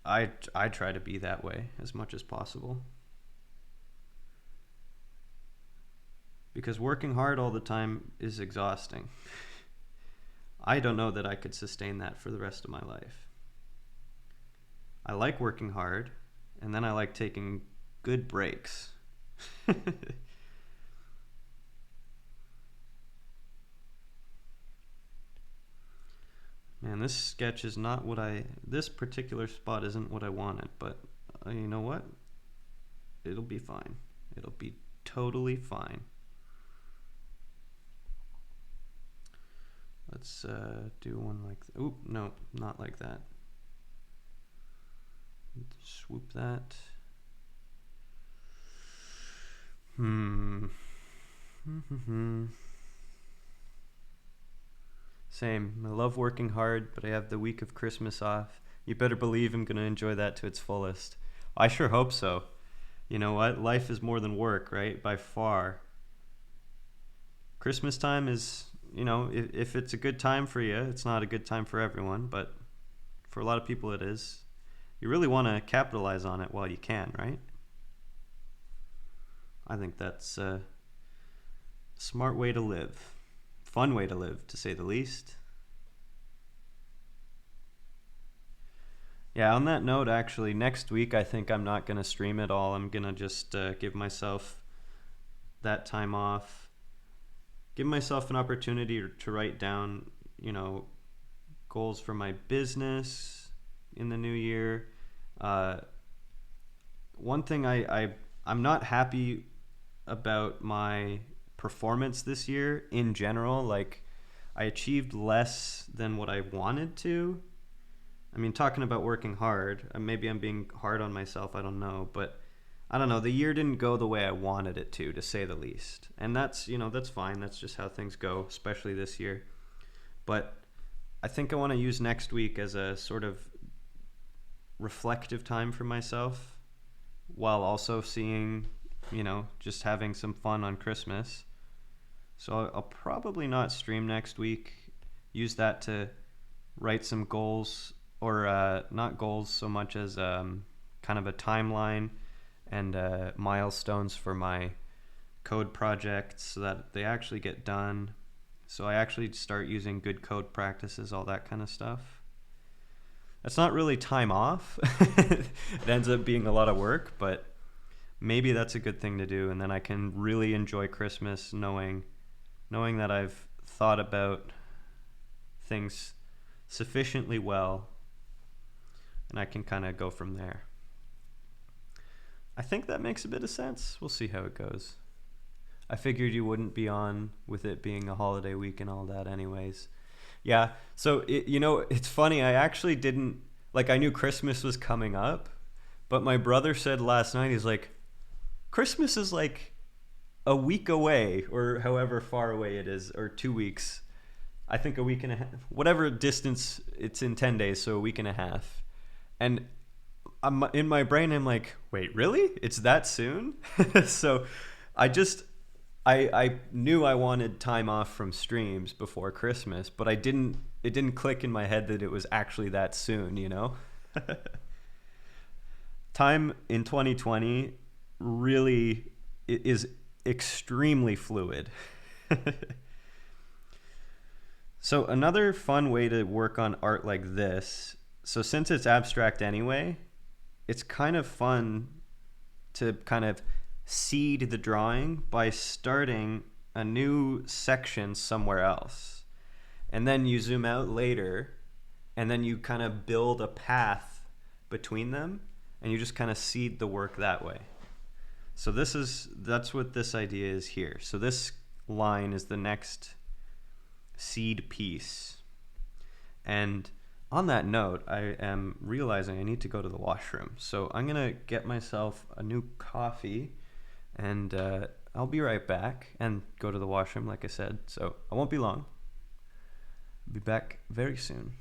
I try to be that way as much as possible. Because working hard all the time is exhausting. I don't know that I could sustain that for the rest of my life. I like working hard, and then I like taking good breaks. Man, this sketch is not this particular spot isn't what I wanted, but you know what? It'll be fine. It'll be totally fine. Let's do one like, oop, no, not like that. Swoop that. Same. I love working hard, but I have the week of Christmas off. You better believe I'm going to enjoy that to its fullest. I sure hope so. You know what? Life is more than work, right? By far. Christmas time is, if it's a good time for you, it's not a good time for everyone, but for a lot of people it is. You really want to capitalize on it while you can, right? I think that's a smart way to live. Fun way to live, to say the least. Yeah, on that note, actually, next week I think I'm not going to stream at all. I'm going to just give myself that time off. Give myself an opportunity to write down, goals for my business in the new year. One thing I'm not happy about my performance this year in general. Like, I achieved less than what I wanted to. I mean, talking about working hard, maybe I'm being hard on myself, I don't know, but I don't know, the year didn't go the way I wanted it to say the least. And that's, that's fine. That's just how things go, especially this year. But I think I want to use next week as a sort of reflective time for myself while also seeing, just having some fun on Christmas. So I'll probably not stream next week. Use that to write some goals, or not goals so much as kind of a timeline and milestones for my code projects so that they actually get done. So I actually start using good code practices, all that kind of stuff. That's not really time off. It ends up being a lot of work, but maybe that's a good thing to do, and then I can really enjoy Christmas knowing that I've thought about things sufficiently well, and I can kind of go from there. I think that makes a bit of sense. We'll see how it goes. I figured you wouldn't be on with it being a holiday week and all that anyways. Yeah, so it's funny, I actually didn't, like, I knew Christmas was coming up, but my brother said last night, he's like, Christmas is like a week away, or however far away it is, or 2 weeks. I think a week and a half, whatever distance, it's in 10 days, so a week and a half. And I'm in my brain, I'm like, wait, really? It's that soon? So I just, I knew I wanted time off from streams before Christmas, but it didn't click in my head that it was actually that soon, you know? Time in 2020 really is extremely fluid. So another fun way to work on art like this, so since it's abstract anyway, it's kind of fun to kind of seed the drawing by starting a new section somewhere else. And then you zoom out later, and then you kind of build a path between them, and you just kind of seed the work that way. So that's what this idea is here. So this line is the next seed piece. And on that note, I am realizing I need to go to the washroom. So I'm going to get myself a new coffee, and I'll be right back and go to the washroom, like I said. So I won't be long. I'll be back very soon.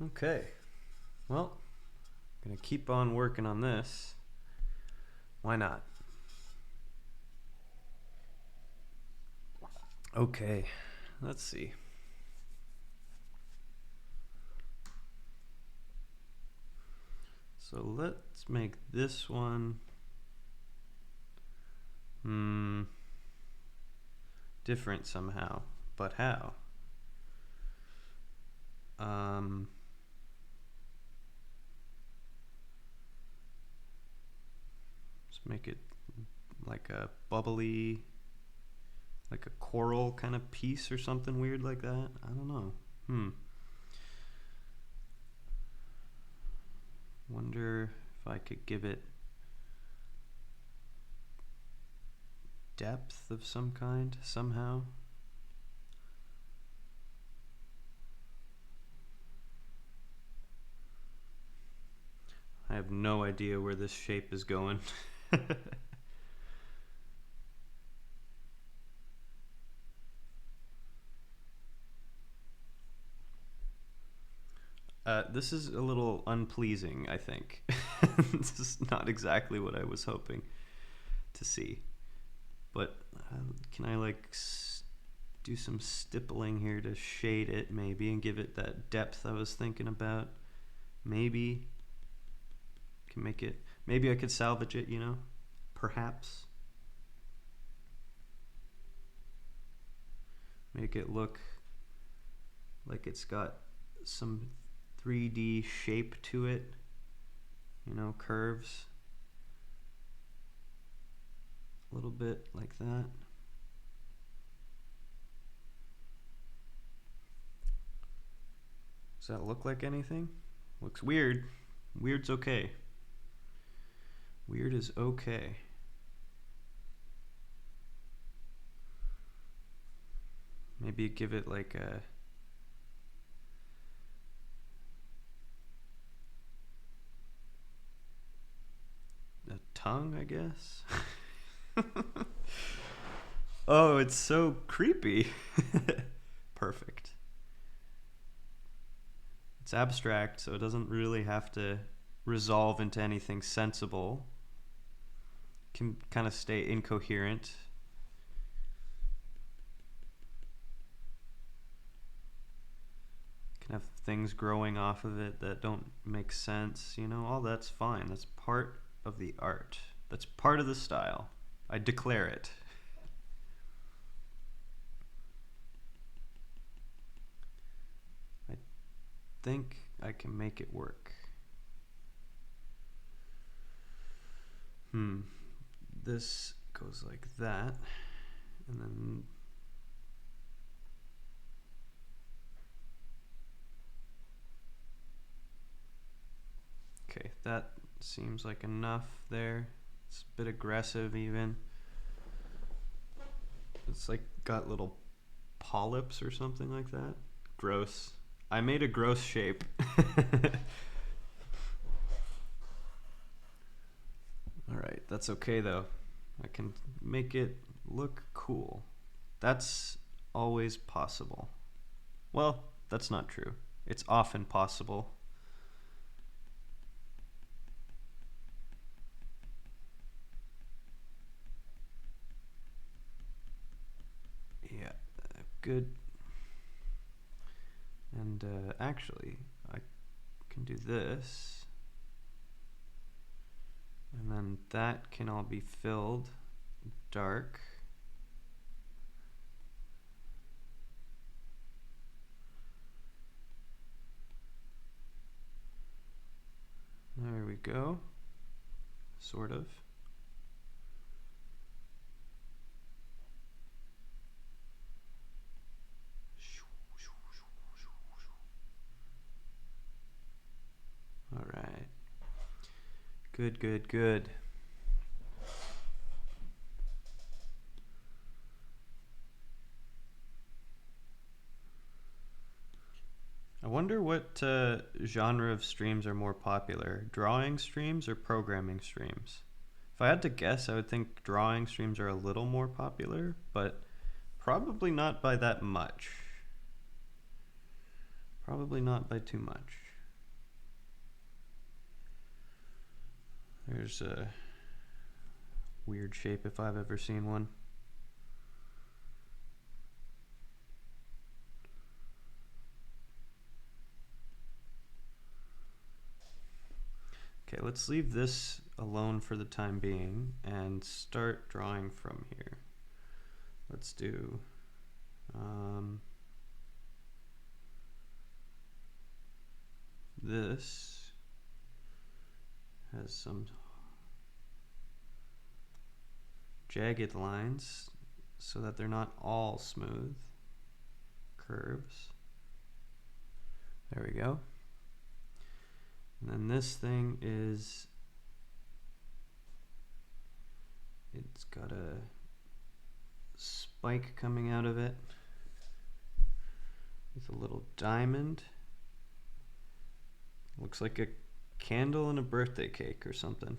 Okay, well, I'm gonna keep on working on this. Why not? Okay, let's see. So let's make this one. different somehow. But how? Um, let's make it like a bubbly, like a coral kind of piece or something weird like that. I don't know. Wonder if I could give it depth of some kind somehow. I have no idea where this shape is going. This is a little unpleasing, I think. This is not exactly what I was hoping to see. But can I like do some stippling here to shade it maybe and give it that depth I was thinking about? Maybe can make it, maybe I could salvage it, perhaps make it look like it's got some 3D shape to it, curves a little bit like that. Does that look like anything? Looks weird. Weird's okay. Weird is okay. Maybe give it like a tongue, I guess. Oh, it's so creepy. Perfect. It's abstract, so it doesn't really have to resolve into anything sensible. Can kind of stay incoherent. Can have things growing off of it that don't make sense, all that's fine. That's part of the art. That's part of the style. I declare it. I think I can make it work. This goes like that, and then okay, that seems like enough there. It's a bit aggressive even. It's like got little polyps or something like that. Gross. I made a gross shape. Alright, that's okay though. I can make it look cool. That's always possible. Well, that's not true. It's often possible. Yeah, good. And actually, I can do this. And then that can all be filled dark. There we go. Sort of. All right. Good, good, good. I wonder what genre of streams are more popular, drawing streams or programming streams? If I had to guess, I would think drawing streams are a little more popular, but probably not by that much. Probably not by too much. There's a weird shape if I've ever seen one. Okay, let's leave this alone for the time being and start drawing from here. let's do this has some jagged lines so that they're not all smooth curves. There we go. And then this thing is, it's got a spike coming out of it with a little diamond. Looks like a candle and a birthday cake or something.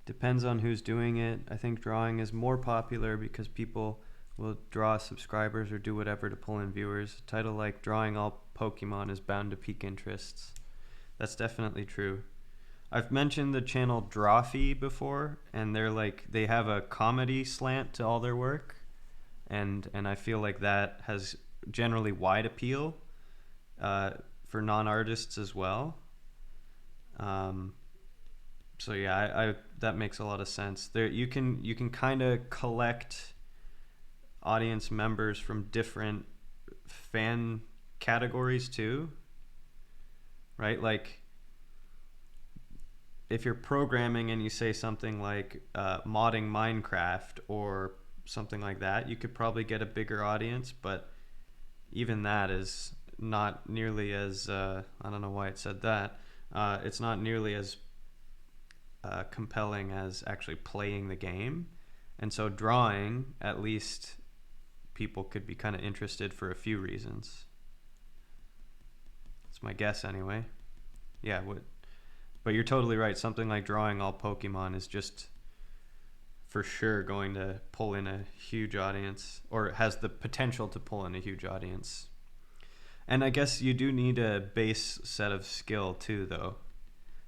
Depends on who's doing it. I think drawing is more popular because people will draw subscribers or do whatever to pull in viewers. A title like Drawing All Pokemon is bound to pique interests. That's definitely true. I've mentioned the channel Drawfee before, and they have a comedy slant to all their work, and I feel like that has generally wide appeal for non-artists as well. So yeah, that makes a lot of sense. There you can kind of collect audience members from different fan categories too, right? Like if you're programming and you say something like modding Minecraft or something like that, you could probably get a bigger audience, but even that is not nearly as I don't know why it said that. It's not nearly as compelling as actually playing the game. And so drawing, at least people could be kind of interested for a few reasons. That's my guess anyway. Yeah, but you're totally right. Something like Drawing All Pokemon is just for sure going to pull in a huge audience, or has the potential to pull in a huge audience. And I guess you do need a base set of skill too, though.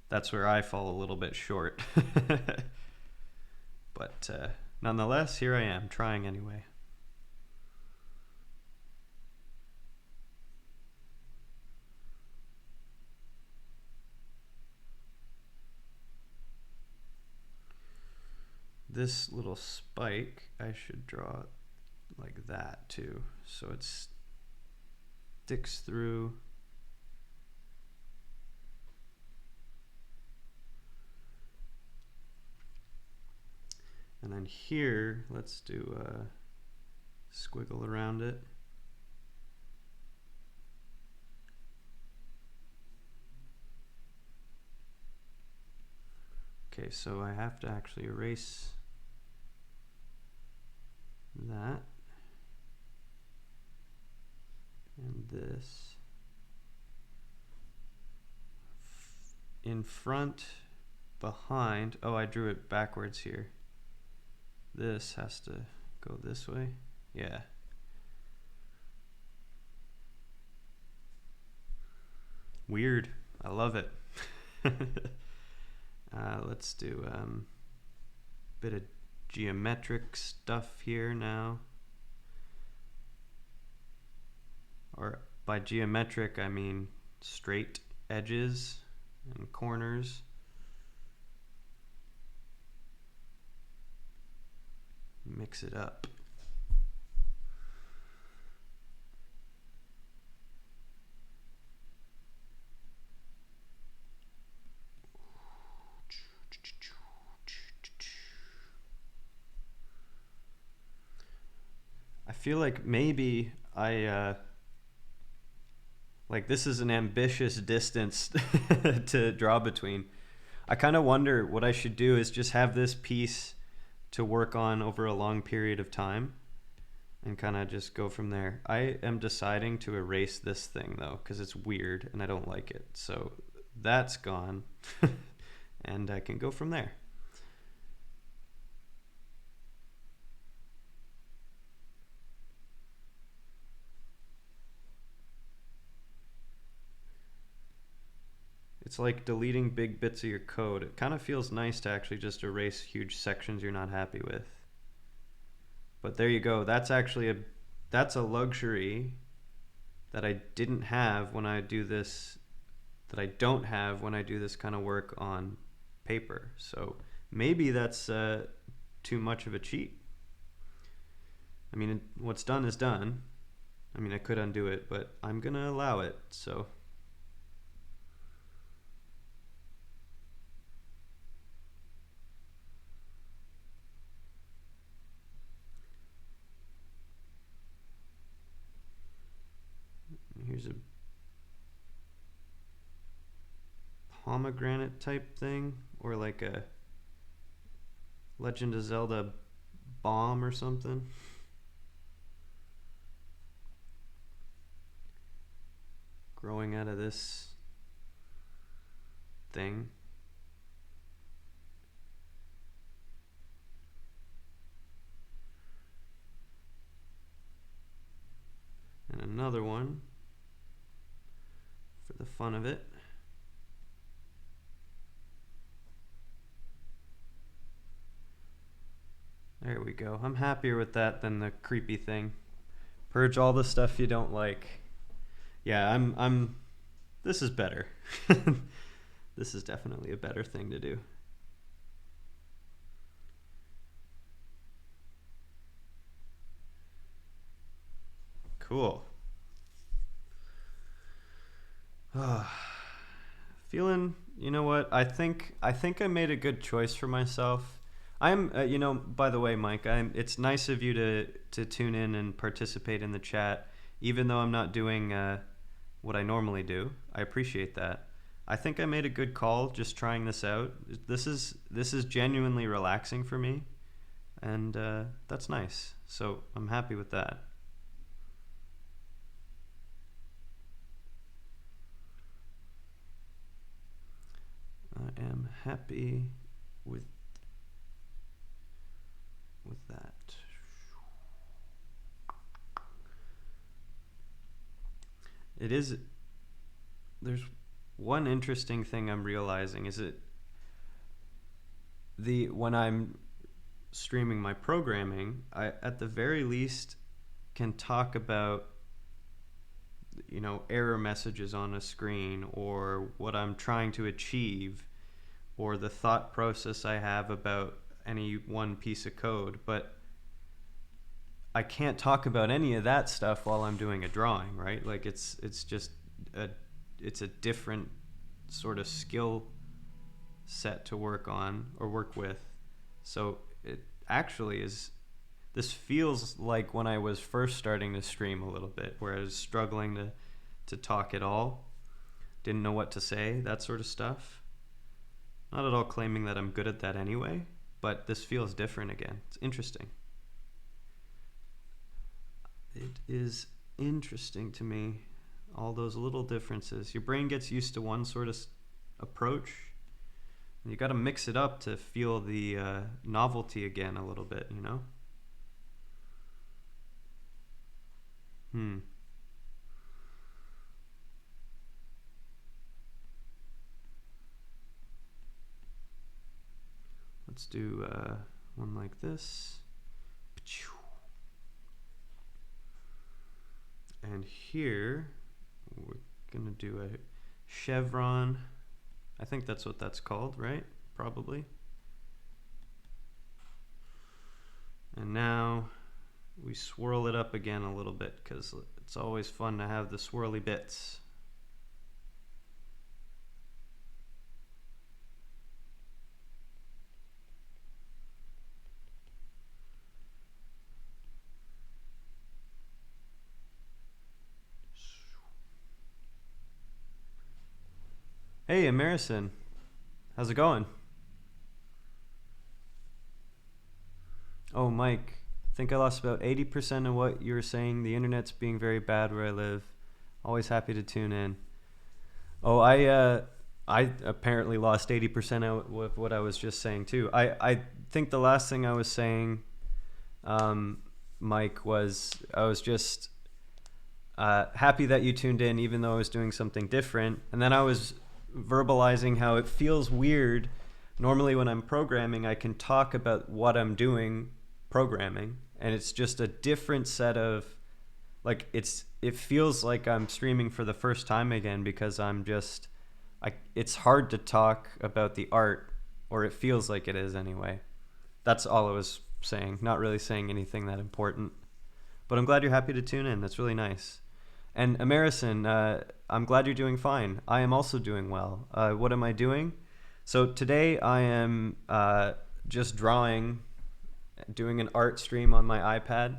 That's where I fall a little bit short. But nonetheless, here I am, trying anyway. This little spike, I should draw like that too, so it sticks through. And then here, let's do a squiggle around it. Okay, so I have to actually erase that and this. In front, behind, oh, I drew it backwards here. This has to go this way. Yeah. Weird. I love it. Let's do a bit of geometric stuff here now. Or by geometric, I mean straight edges and corners. Mix it up. I feel like maybe like this is an ambitious distance to draw between. I kind of wonder what I should do is just have this piece to work on over a long period of time and kind of just go from there. I am deciding to erase this thing though, because it's weird and I don't like it. So that's gone and I can go from there. It's like deleting big bits of your code. It kind of feels nice to actually just erase huge sections you're not happy with. But there you go. That's actually that's a luxury that I didn't have when I do this, that I don't have when I do this kind of work on paper. So maybe that's too much of a cheat. I mean, what's done is done. I mean, I could undo it, but I'm going to allow it. So here's a pomegranate type thing, or like a Legend of Zelda bomb or something. Growing out of this thing. And another one for the fun of it. There we go. I'm happier with that than the creepy thing. Purge all the stuff you don't like. Yeah, I'm this is better. This is definitely a better thing to do. Cool. Feeling, you know what? I think I made a good choice for myself. I'm, by the way, Mike, it's nice of you to tune in and participate in the chat, even though I'm not doing what I normally do. I appreciate that. I think I made a good call just trying this out. This is genuinely relaxing for me, and that's nice. So I'm happy with that. I am happy with that. It is. There's one interesting thing I'm realizing is when I'm streaming my programming, I at the very least can talk about error messages on a screen, or what I'm trying to achieve, or the thought process I have about any one piece of code, but I can't talk about any of that stuff while I'm doing a drawing, right? Like it's just it's a different sort of skill set to work on or work with. So it actually is, this feels like when I was first starting to stream a little bit, where I was struggling to talk at all, didn't know what to say, that sort of stuff. Not at all claiming that I'm good at that anyway, but this feels different again. It's interesting. It is interesting to me, all those little differences. Your brain gets used to one sort of approach, and you got to mix it up to feel the novelty again a little bit, Let's do one like this. And here we're gonna do a chevron. I think that's what that's called, right? Probably. And now we swirl it up again a little bit, because it's always fun to have the swirly bits. Hey, Emerson. How's it going? Oh, Mike. I think I lost about 80% of what you were saying. The internet's being very bad where I live. Always happy to tune in. Oh, I apparently lost 80% of what I was just saying too. I think the last thing I was saying, Mike, was I was just happy that you tuned in, even though I was doing something different. And then I was verbalizing how it feels weird. Normally when I'm programming, I can talk about what I'm doing programming, and it's just a different set of, like, it feels like I'm streaming for the first time again, because it's hard to talk about the art or it feels like it is anyway. That's all I was saying, not really saying anything that important. But I'm glad you're happy to tune in. That's really nice. And Amerison, I'm glad you're doing fine. I am also doing well. What am I doing? So today I am just drawing, doing an art stream on my iPad.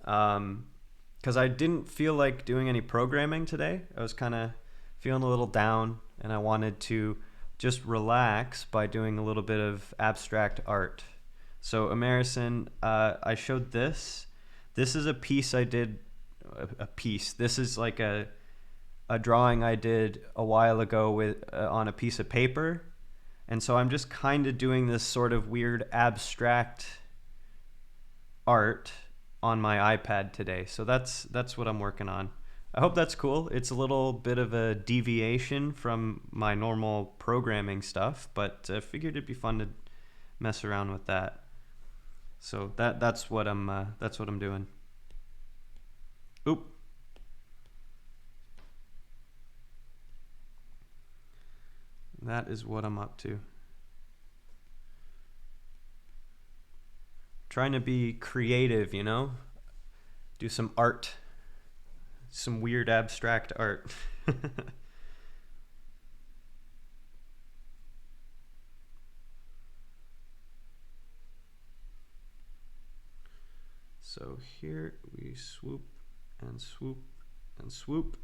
Because I didn't feel like doing any programming today. I was kind of feeling a little down, and I wanted to just relax by doing a little bit of abstract art. So Amerison, I showed this. This is a piece I did. A piece. This is like a drawing I did a while ago with on a piece of paper, and so I'm just kind of doing this sort of weird abstract art on my iPad today. So that's what I'm working on. I hope that's cool. It's a little bit of a deviation from my normal programming stuff, but I figured it'd be fun to mess around with that. So that's what I'm doing. Oop. That is what I'm up to. Trying to be creative, you know? Do some art. Some weird abstract art. So here we swoop and swoop and swoop.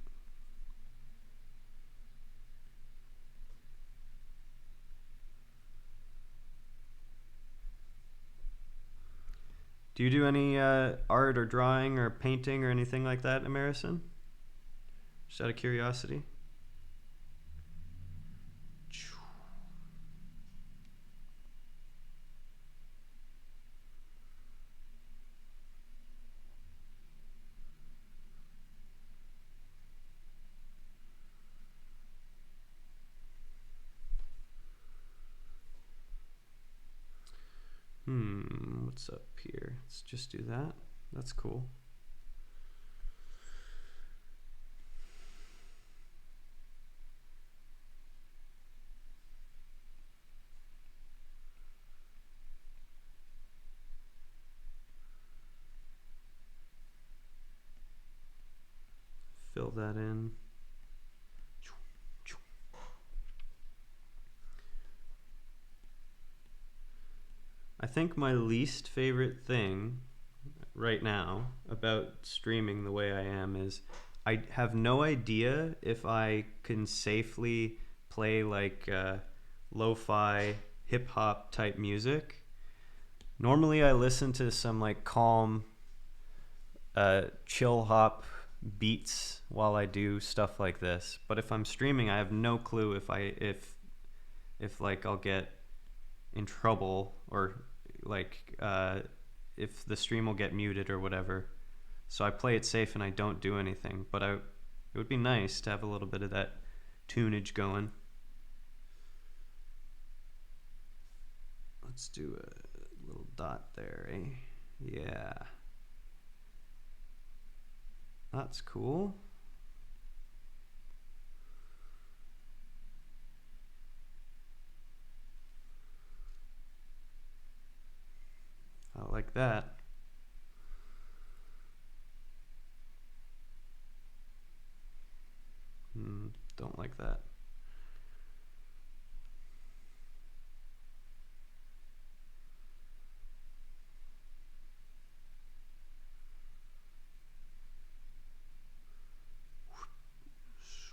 Do you do any art or drawing or painting or anything like that, Amerison? Just out of curiosity. What's up here? Let's just do that. That's cool. Fill that in. I think my least favorite thing right now about streaming the way I am is I have no idea if I can safely play like lo-fi hip-hop type music. Normally I listen to some like calm chill hop beats while I do stuff like this, but if I'm streaming I have no clue if like I'll get in trouble or like if the stream will get muted or whatever. So I play it safe and I don't do anything, but it would be nice to have a little bit of that tunage going. Let's do a little dot there, eh? Yeah. That's cool. I like that. Don't like that.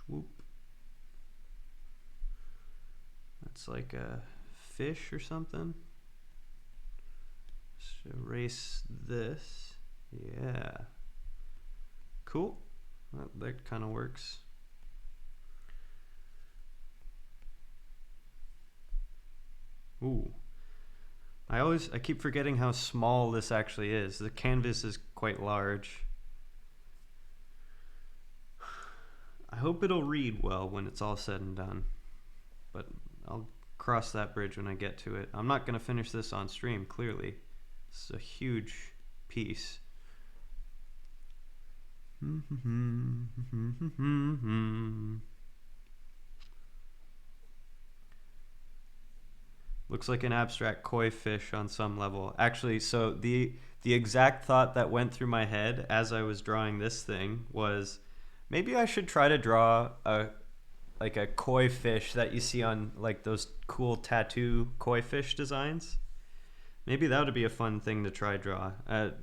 Swoop. That's like a fish or something. Just erase this. Yeah. Cool. That kind of works. Ooh. I keep forgetting how small this actually is. The canvas is quite large. I hope it'll read well when it's all said and done. But I'll cross that bridge when I get to it. I'm not going to finish this on stream, clearly. It's a huge piece. Looks like an abstract koi fish on some level. Actually, so the exact thought that went through my head as I was drawing this thing was maybe I should try to draw a like a koi fish that you see on like those cool tattoo koi fish designs. Maybe that would be a fun thing to try draw.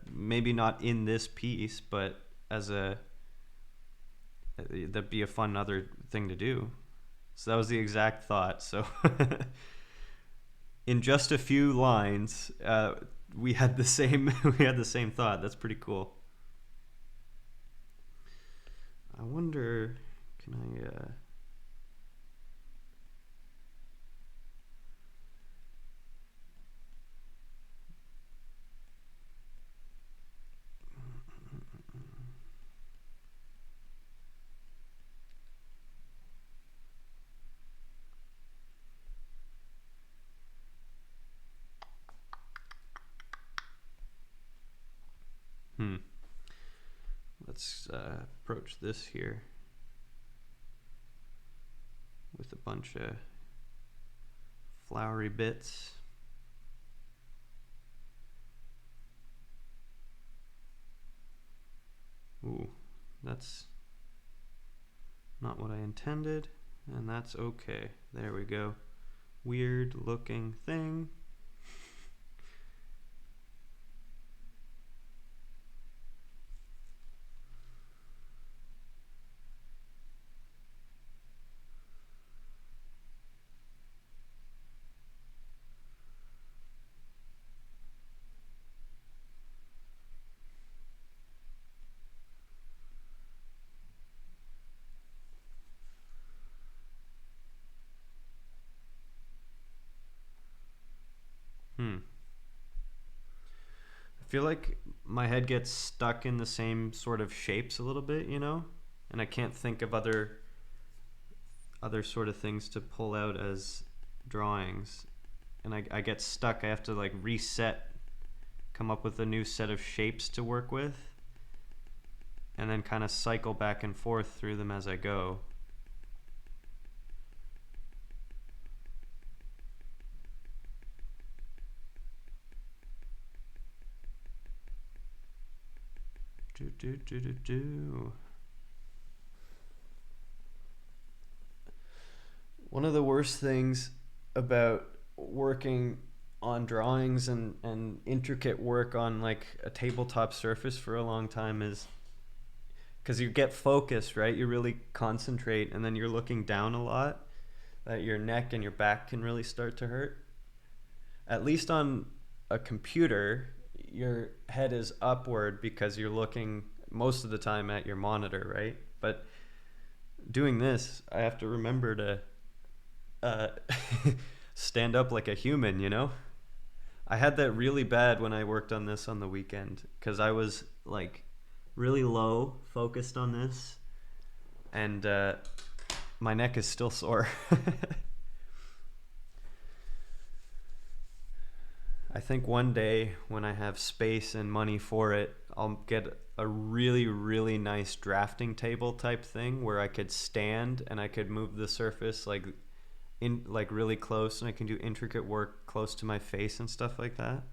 Maybe not in this piece, but as a that'd be a fun other thing to do. So that was the exact thought. So in just a few lines, we had the same we had the same thought. That's pretty cool. I wonder, can I? Let's approach this here with a bunch of flowery bits. Ooh, that's not what I intended, and that's okay. There we go. Weird looking thing. I feel like my head gets stuck in the same sort of shapes a little bit, you know? And I can't think of other sort of things to pull out as drawings. And I get stuck. I have to like reset, come up with a new set of shapes to work with, and then kind of cycle back and forth through them as I go. One of the worst things about working on drawings and intricate work on like a tabletop surface for a long time is because you get focused, right? You really concentrate, and then you're looking down a lot, that your neck and your back can really start to hurt. At least on a computer, your head is upward because you're looking most of the time at your monitor, right? But doing this, I have to remember to stand up like a human, you know? I had that really bad when I worked on this on the weekend because I was like really low focused on this, and my neck is still sore. I think one day when I have space and money for it, I'll get a really, really nice drafting table type thing where I could stand and I could move the surface like in like really close, and I can do intricate work close to my face and stuff like that.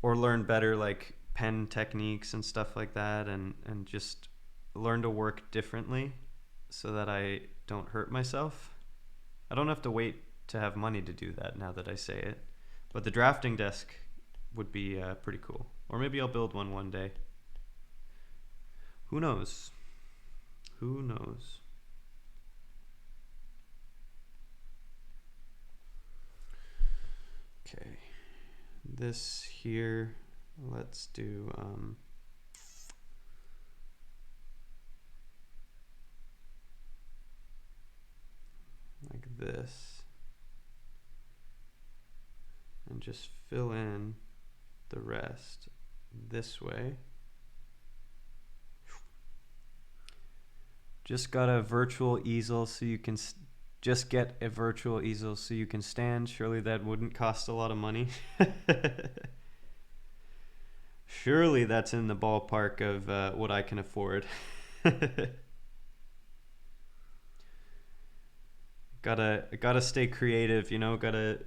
Or learn better like pen techniques and stuff like that, and just learn to work differently so that I don't hurt myself. I don't have to wait to have money to do that now that I say it. But the drafting desk would be pretty cool. Or maybe I'll build one day. Who knows? Who knows? Okay. This here, let's do like this. And just fill in the rest this way. Just got a virtual easel so you can just get a virtual easel so you can stand. Surely that wouldn't cost a lot of money. Surely that's in the ballpark of what I can afford. Got Gotta stay creative, you know, gotta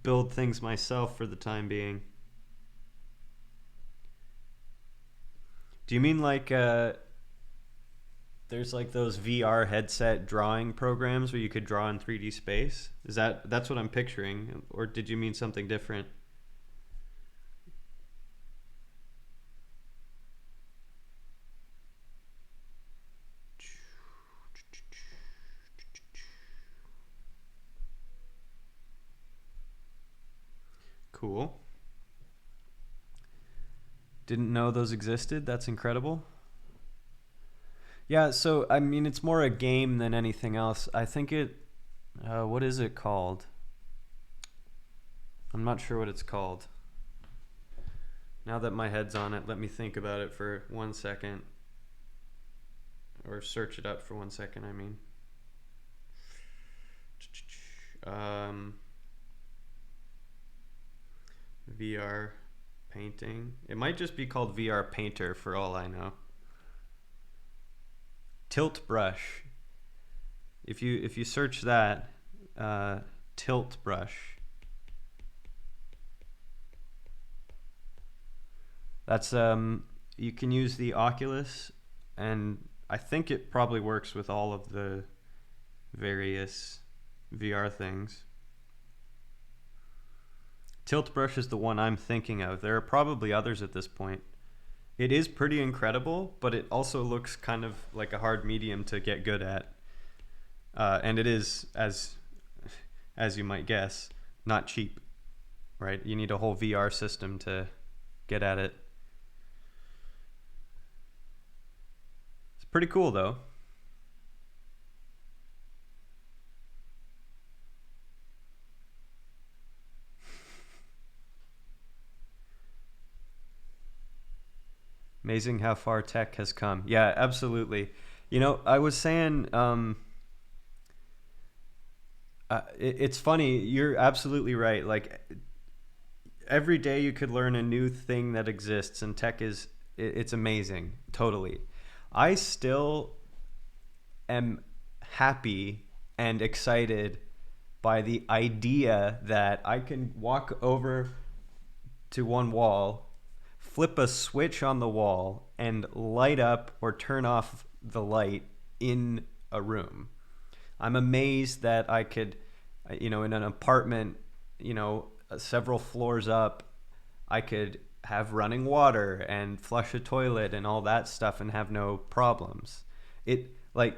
build things myself for the time being. Do you mean like there's like those VR headset drawing programs where you could draw in 3D space? That's what I'm picturing, or did you mean something different? Cool. Didn't know those existed. That's incredible. Yeah, so I mean, it's more a game than anything else. I think it. What is it called? I'm not sure what it's called. Now that my head's on it, let me think about it for 1 second. Or search it up for 1 second, I mean. Um, VR painting. It might just be called VR Painter for all I know. Tilt brush. If you search that, tilt brush. That's you can use the Oculus, and I think it probably works with all of the various VR things. Tilt brush is the one I'm thinking of. There are probably others at this point. It is pretty incredible, but it also looks kind of like a hard medium to get good at. And it is, as you might guess, not cheap, right? You need a whole VR system to get at it. It's pretty cool, though. Amazing how far tech has come. Yeah, absolutely. You know, I was saying, it's funny. You're absolutely right. Like every day, you could learn a new thing that exists, and tech is it's amazing. Totally. I still am happy and excited by the idea that I can walk over to one wall, flip a switch on the wall, and light up or turn off the light in a room. I'm amazed that I could, you know, in an apartment, you know, several floors up, I could have running water and flush a toilet and all that stuff and have no problems. It, like,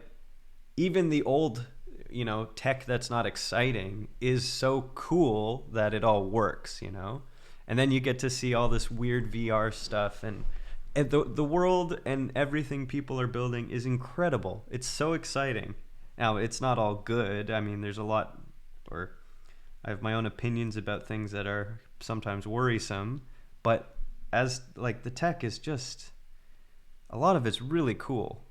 even the old, you know, tech that's not exciting is so cool that it all works, you know? And then you get to see all this weird VR stuff, and the world and everything people are building is incredible. It's so exciting. Now, it's not all good. I mean, there's a lot, or I have my own opinions about things that are sometimes worrisome, but as like the tech is just, a lot of it's really cool.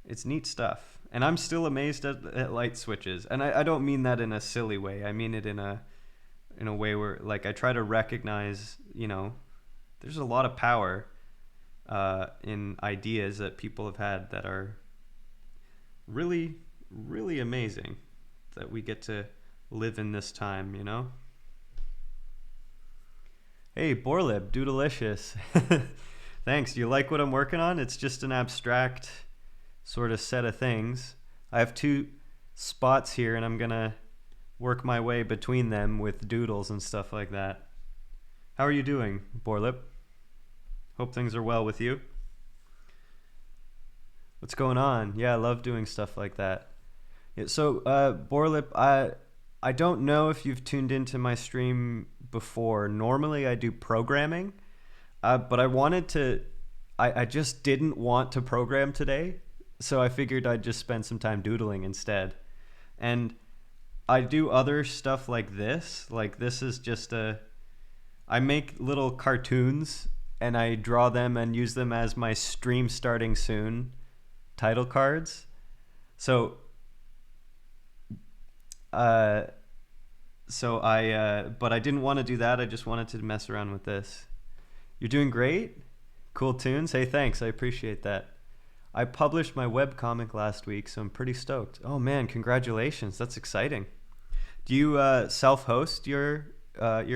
It's neat stuff. And I'm still amazed at light switches. And I don't mean that in a silly way. I mean it in a way where, like, I try to recognize, you know, there's a lot of power in ideas that people have had that are really, really amazing, that we get to live in this time, you know? Hey, Borlib, Doodalicious. Thanks. Do you like what I'm working on? It's just an abstract sort of set of things. I have two spots here, and I'm going to work my way between them with doodles and stuff like that. How are you doing, Borlip? Hope things are well with you. What's going on? Yeah, I love doing stuff like that. Yeah, so, Borlip, I don't know if you've tuned into my stream before. Normally I do programming, but I just didn't want to program today, so I figured I'd just spend some time doodling instead. And I do other stuff like this. Like, this is just I make little cartoons and I draw them and use them as my stream starting soon title cards. So, but I didn't want to do that. I just wanted to mess around with this. You're doing great. Cool tunes. Hey, thanks. I appreciate that. I published my webcomic last week, so I'm pretty stoked. Oh man, congratulations. That's exciting. Do you self-host your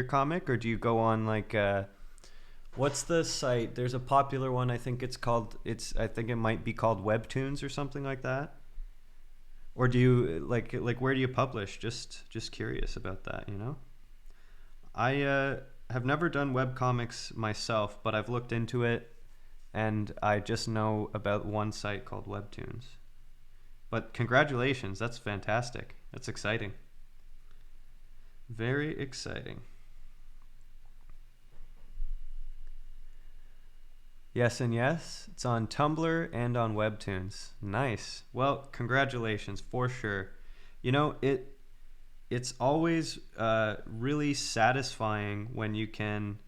comic, or do you go on like what's the site? There's a popular one. I think it's called. I think it might be called Webtoons or something like that. Or do you like where do you publish? Just curious about that. You know, I have never done webcomics myself, but I've looked into it, and I just know about one site called Webtoons. But congratulations, that's fantastic. That's exciting. Very exciting. Yes and yes. It's on Tumblr and on Webtoons. Nice. Well, congratulations for sure. You know, it's always really satisfying when you can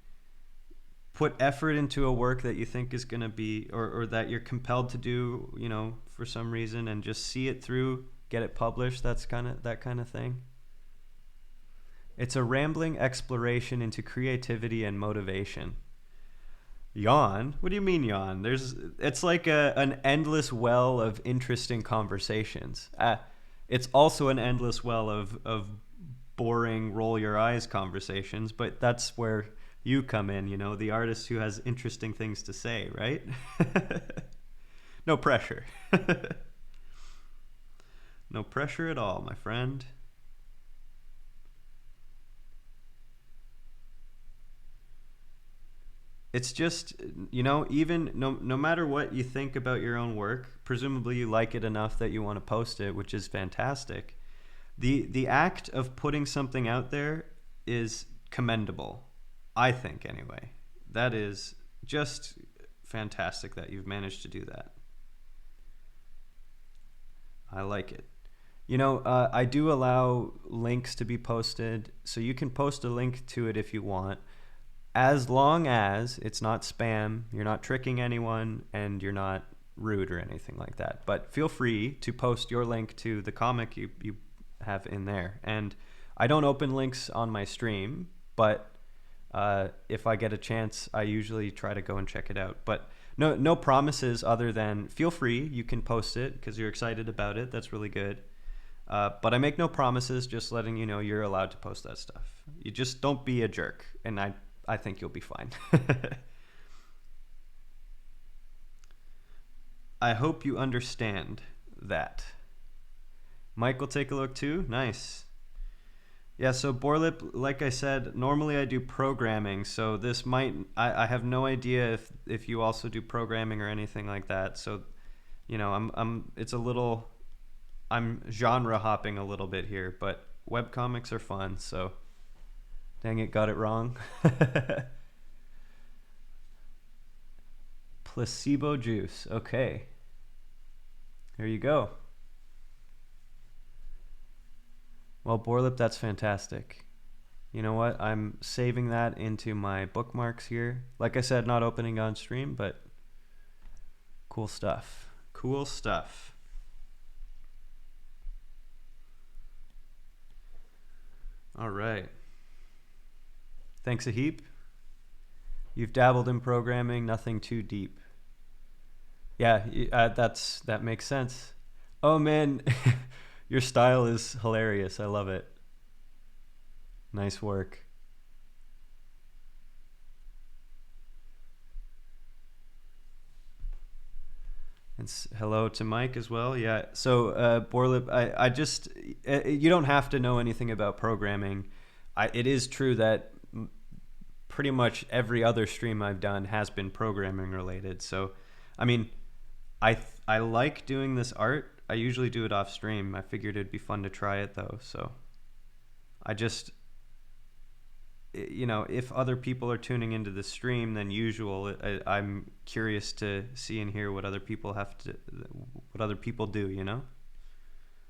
put effort into a work that you think is going to be, or that you're compelled to do, you know, for some reason, and just see it through, get it published. That's that kind of thing. It's a rambling exploration into creativity and motivation. Yawn? What do you mean yawn? It's like an endless well of interesting conversations. It's also an endless well of boring roll your eyes conversations, but that's where you come in, you know, the artist who has interesting things to say, right? No pressure. No pressure at all, my friend. It's just, you know, even no matter what you think about your own work, presumably you like it enough that you want to post it, which is fantastic. The act of putting something out there is commendable, I think, anyway. That is just fantastic that you've managed to do that. I like it. You know, I do allow links to be posted, so you can post a link to it if you want, as long as it's not spam, you're not tricking anyone, and you're not rude or anything like that. But feel free to post your link to the comic you have in there. And I don't open links on my stream, but if I get a chance, I usually try to go and check it out. But no promises other than feel free. You can post it because you're excited about it. That's really good. But I make no promises, just letting you know you're allowed to post that stuff. You just don't be a jerk, and I think you'll be fine. I hope you understand that. Mike will take a look too. Nice. Yeah, so Borlip, like I said, normally I do programming, so this might, I have no idea if you also do programming or anything like that. So, you know, it's a little, I'm genre hopping a little bit here, but webcomics are fun, so dang it, got it wrong. Placebo juice. Okay. There you go. Well, Borlip, that's fantastic. You know what? I'm saving that into my bookmarks here. Like I said, not opening on stream, but cool stuff. Cool stuff. All right. Thanks a heap. You've dabbled in programming, nothing too deep. Yeah, that makes sense. Oh man, your style is hilarious. I love it. Nice work. And hello to Mike as well. Yeah. So Borlip, I just you don't have to know anything about programming. It is true that pretty much every other stream I've done has been programming related. So, I mean, I like doing this art. I usually do it off stream. I figured it'd be fun to try it though. So, I just, you know, if other people are tuning into the stream than usual, I'm curious to see and hear what other people what other people do. You know,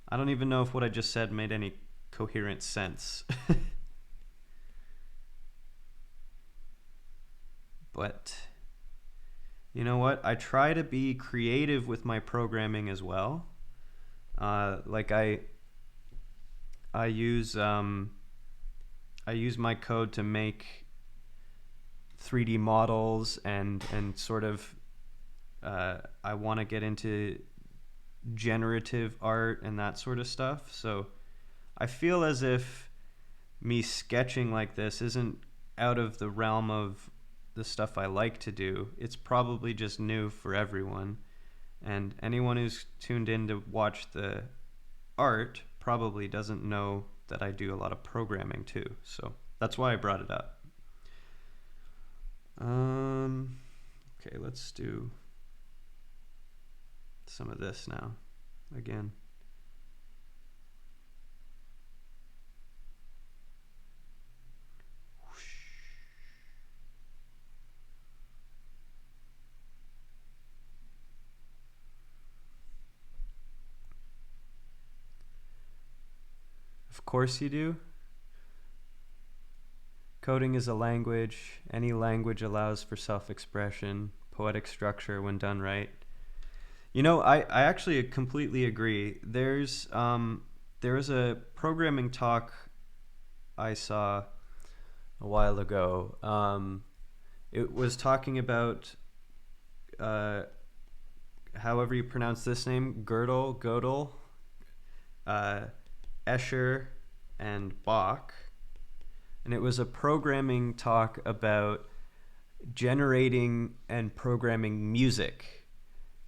I don't even know if what I just said made any coherent sense. But you know what? I try to be creative with my programming as well. Like I use my code to make 3D models and sort of I want to get into generative art and that sort of stuff. So I feel as if me sketching like this isn't out of the realm of the stuff I like to do. It's probably just new for everyone. And anyone who's tuned in to watch the art probably doesn't know that I do a lot of programming too. So that's why I brought it up. Okay, let's do some of this now again. Of course you do. Coding is a language. Any language allows for self-expression, poetic structure when done right. You know, I actually completely agree. There was a programming talk I saw a while ago. It was talking about, however you pronounce this name, Gödel, Escher, and Bach. And it was a programming talk about generating and programming music.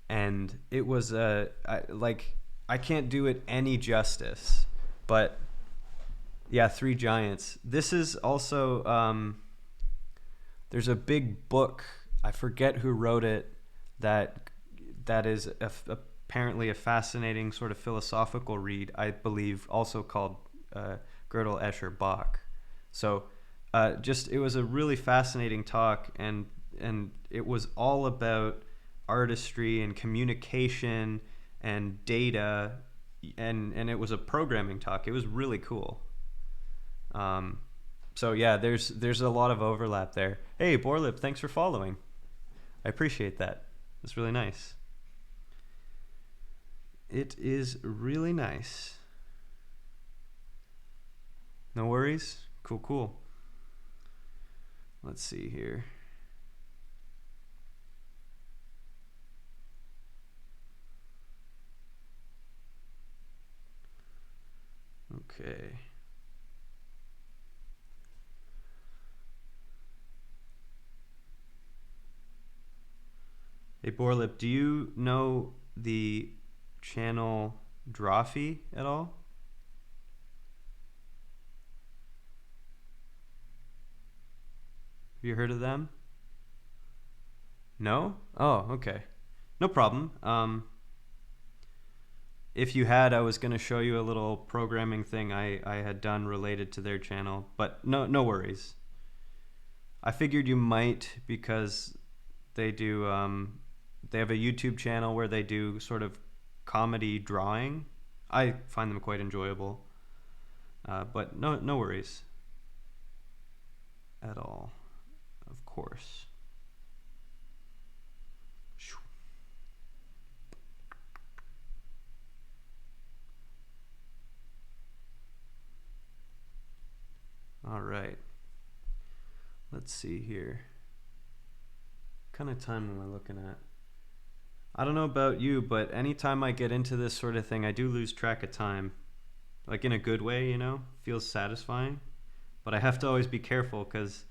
And it was I can't do it any justice, but yeah, Three Giants. This is also, there's a big book, I forget who wrote it, that is apparently a fascinating sort of philosophical read, I believe, also called Gödel, Escher, Bach. So it was a really fascinating talk, and it was all about artistry and communication and data, and it was a programming talk. It was really cool. So yeah, there's a lot of overlap there. Hey, Borlip, thanks for following. I appreciate that. It's really nice. It is really nice. No worries. Cool. Let's see here. Okay. Hey, Borlip, do you know the channel Drawfee at all? Have you heard of them? No? Oh, okay. No problem. If you had, I was going to show you a little programming thing I had done related to their channel, but no worries. I figured you might, because they do, they have a YouTube channel where they do sort of comedy drawing. I find them quite enjoyable, but no worries at all, of course. All right. Let's see here. What kind of time am I looking at? I don't know about you, but anytime I get into this sort of thing, I do lose track of time. Like in a good way, you know? Feels satisfying. But I have to always be careful because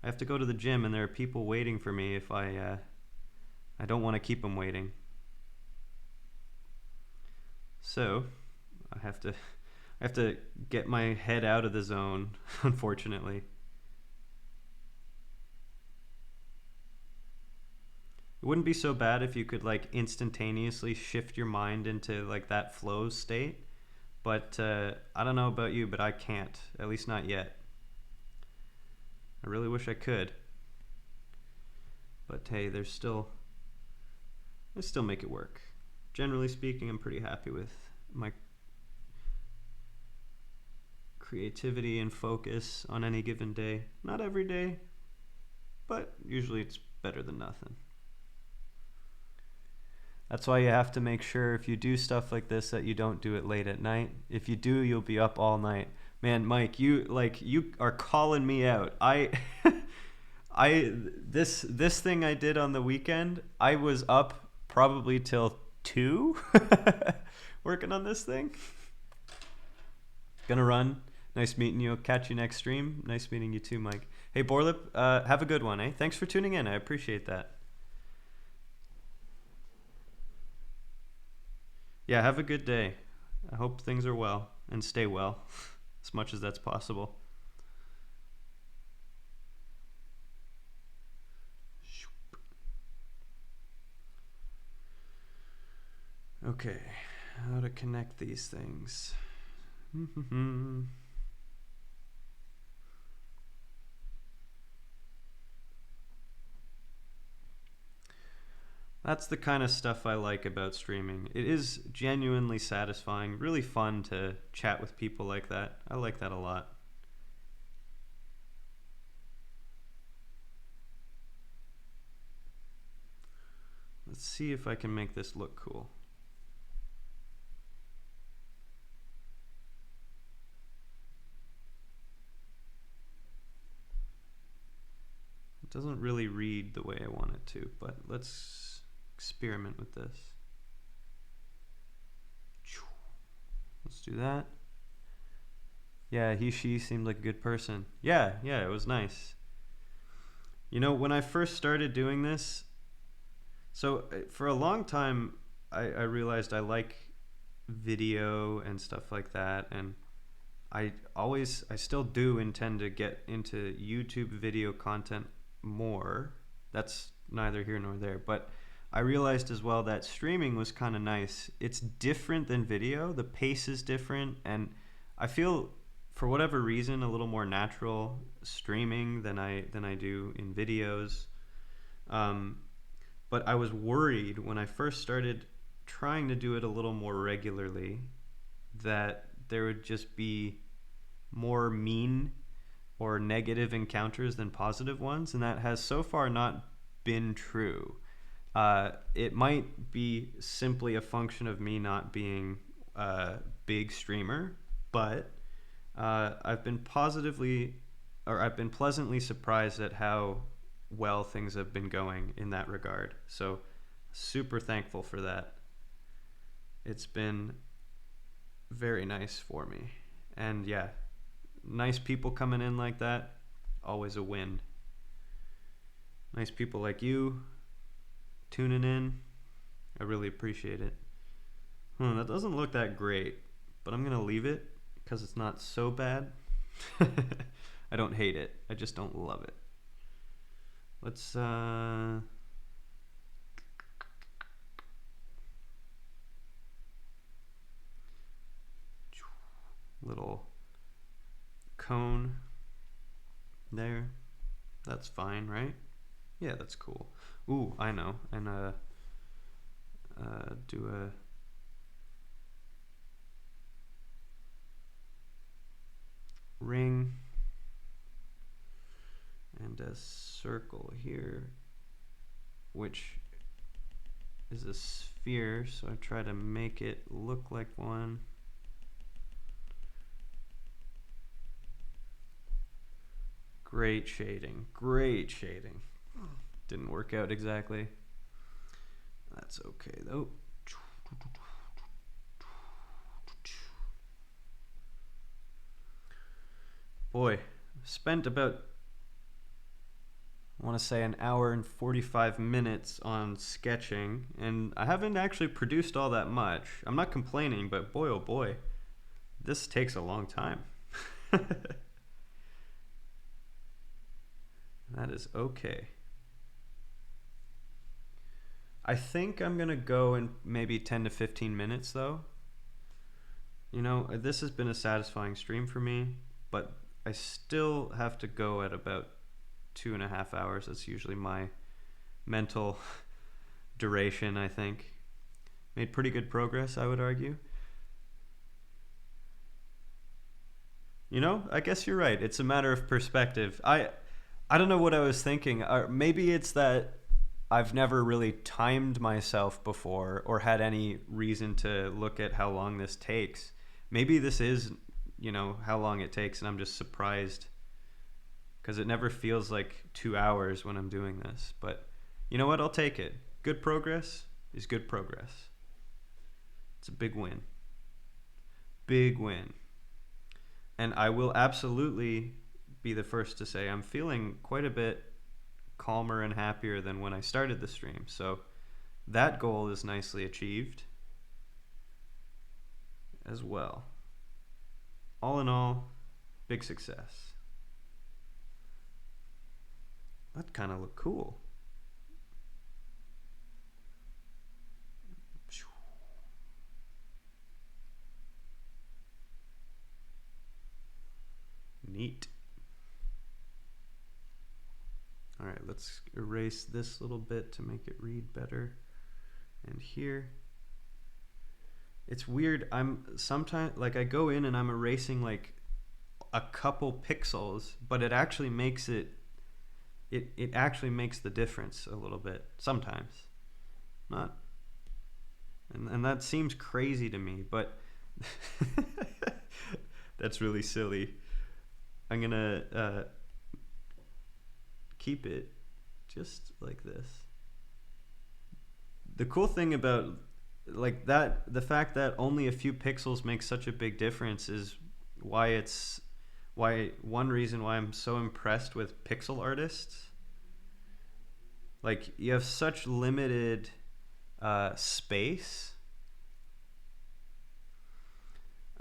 I have to go to the gym and there are people waiting for me if I don't want to keep them waiting. So, I have to get my head out of the zone, unfortunately. It wouldn't be so bad if you could like instantaneously shift your mind into like that flow state, but I don't know about you, but I can't, at least not yet. I really wish I could, but hey, I still make it work. Generally speaking, I'm pretty happy with my creativity and focus on any given day. Not every day, but usually it's better than nothing. That's why you have to make sure if you do stuff like this that you don't do it late at night. If you do, you'll be up all night. Man, Mike, you are calling me out. This thing I did on the weekend, I was up probably till 2 working on this thing. Gonna run. Nice meeting you. Catch you next stream. Nice meeting you too, Mike. Hey, Borlip, have a good one, eh? Thanks for tuning in. I appreciate that. Yeah, have a good day. I hope things are well and stay well as much as that's possible. Okay, how to connect these things. That's the kind of stuff I like about streaming. It is genuinely satisfying, really fun to chat with people like that. I like that a lot. Let's see if I can make this look cool. It doesn't really read the way I want it to, but let's experiment with this. Let's do that. Yeah, she seemed like a good person. Yeah, it was nice. You know, when I first started doing this, so for a long time, I realized I like video and stuff like that, and I still do intend to get into YouTube video content more. That's neither here nor there, but I realized as well that streaming was kind of nice. It's different than video. The pace is different, and I feel for whatever reason a little more natural streaming than I do in videos. But I was worried when I first started trying to do it a little more regularly that there would just be more mean or negative encounters than positive ones, and that has so far not been true. It might be simply a function of me not being a big streamer, but I've been pleasantly surprised at how well things have been going in that regard. So super thankful for that. It's been very nice for me. And yeah, nice people coming in like that, always a win. Nice people like you tuning in, I really appreciate it. That doesn't look that great, but I'm gonna leave it because it's not so bad. I don't hate it, I just don't love it. Let's little cone there. That's fine, right? Yeah, that's cool. Ooh, I know. And do a ring and a circle here, which is a sphere, so I try to make it look like one. Great shading, great shading. Didn't work out exactly. That's okay though. Boy, spent about, I want to say, an hour and 45 minutes on sketching, and I haven't actually produced all that much. I'm not complaining, but boy oh boy, this takes a long time. That is okay. I think I'm gonna go in maybe 10 to 15 minutes though. You know, this has been a satisfying stream for me, but I still have to go at about 2.5 hours. That's usually my mental duration, I think. Made pretty good progress, I would argue. You know, I guess you're right. It's a matter of perspective. I don't know what I was thinking. Maybe it's that I've never really timed myself before or had any reason to look at how long this takes. Maybe this is, you know, how long it takes, and I'm just surprised because it never feels like 2 hours when I'm doing this. But you know what? I'll take it. Good progress is good progress. It's a big win. Big win. And I will absolutely be the first to say I'm feeling quite a bit calmer and happier than when I started the stream. So that goal is nicely achieved as well. All in all, big success. That kind of looked cool. Neat. All right, let's erase this little bit to make it read better. And here, it's weird. I'm sometimes like I go in and I'm erasing like a couple pixels, but it actually makes it actually makes the difference a little bit sometimes. Not, and that seems crazy to me, but that's really silly. I'm gonna keep it just like this. The cool thing about like that, the fact that only a few pixels makes such a big difference is why one reason why I'm so impressed with pixel artists. Like you have such limited space,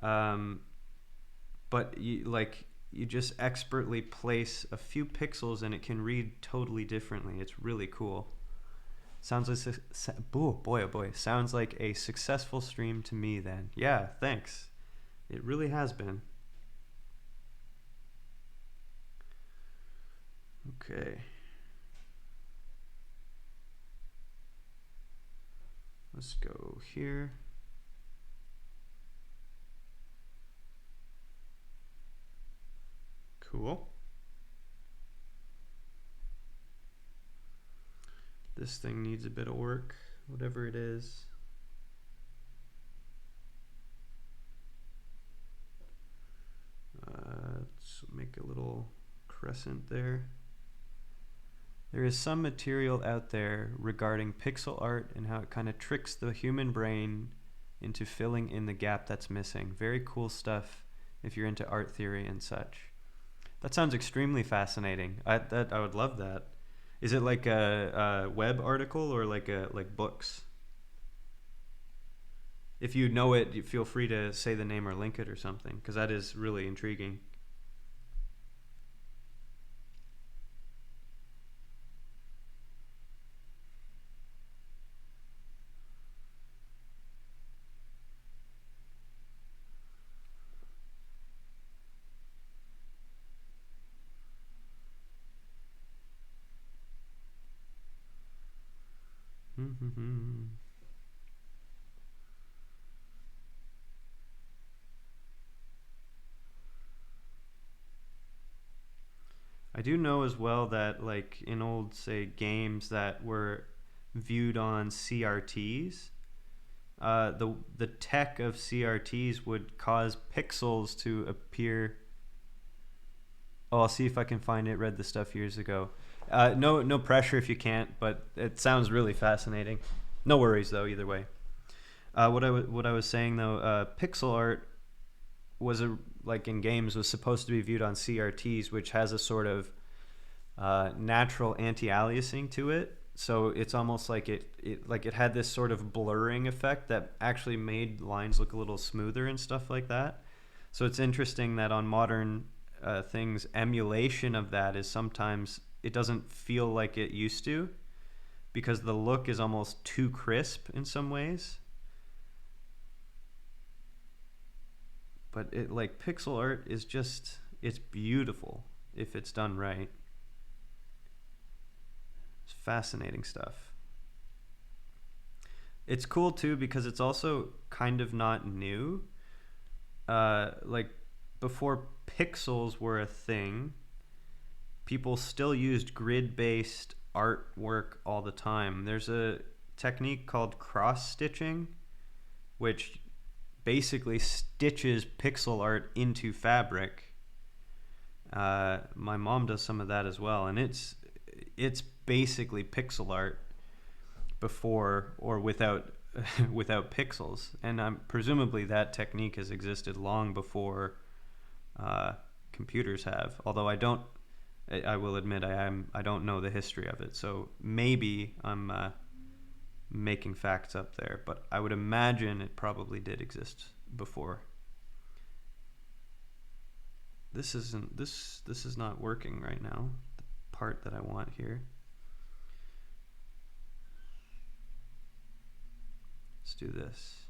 but you just expertly place a few pixels and it can read totally differently. It's really cool. Sounds like boy, oh boy, sounds like a successful stream to me then. Yeah, thanks. It really has been. Okay. Let's go here. Cool. This thing needs a bit of work, whatever it is. Let's make a little crescent there. There is some material out there regarding pixel art and how it kind of tricks the human brain into filling in the gap that's missing. Very cool stuff if you're into art theory and such. That sounds extremely fascinating. I would love that. Is it like a web article or like books? If you know it, you feel free to say the name or link it or something, because that is really intriguing. I do know as well that like in old, say, games that were viewed on CRTs, the tech of CRTs would cause pixels to appear. Oh, I'll see if I can find it. Read the stuff years ago. No pressure if you can't, but it sounds really fascinating. No worries though, either way. What I was saying though, pixel art was like in games was supposed to be viewed on CRTs, which has a sort of natural anti-aliasing to it. So it's almost like it had this sort of blurring effect that actually made lines look a little smoother and stuff like that. So it's interesting that on modern things, emulation of that is sometimes it doesn't feel like it used to, because the look is almost too crisp in some ways. But it like pixel art is just, it's beautiful if it's done right. It's fascinating stuff. It's cool too because it's also kind of not new. Like before pixels were a thing, people still used grid-based artwork all the time. There's a technique called cross-stitching, which basically stitches pixel art into fabric. My mom does some of that as well, and it's basically pixel art before or without without pixels, and presumably that technique has existed long before computers have. Although I will admit I don't know the history of it, so maybe I'm making facts up there, but I would imagine it probably did exist before. This is not working right now. The part that I want here. Let's do this.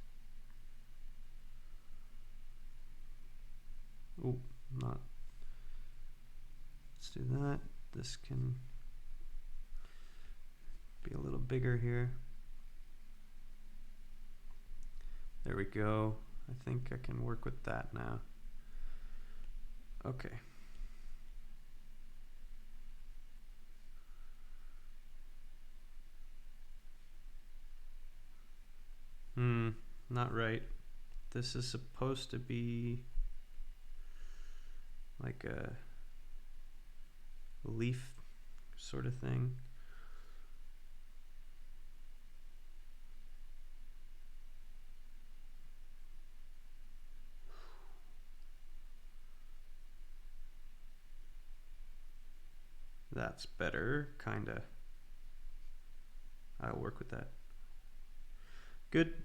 Oh, not. Let's do that. This can be a little bigger here. There we go. I think I can work with that now. Okay. Not right. This is supposed to be like a leaf sort of thing. That's better, kinda. I'll work with that. Good.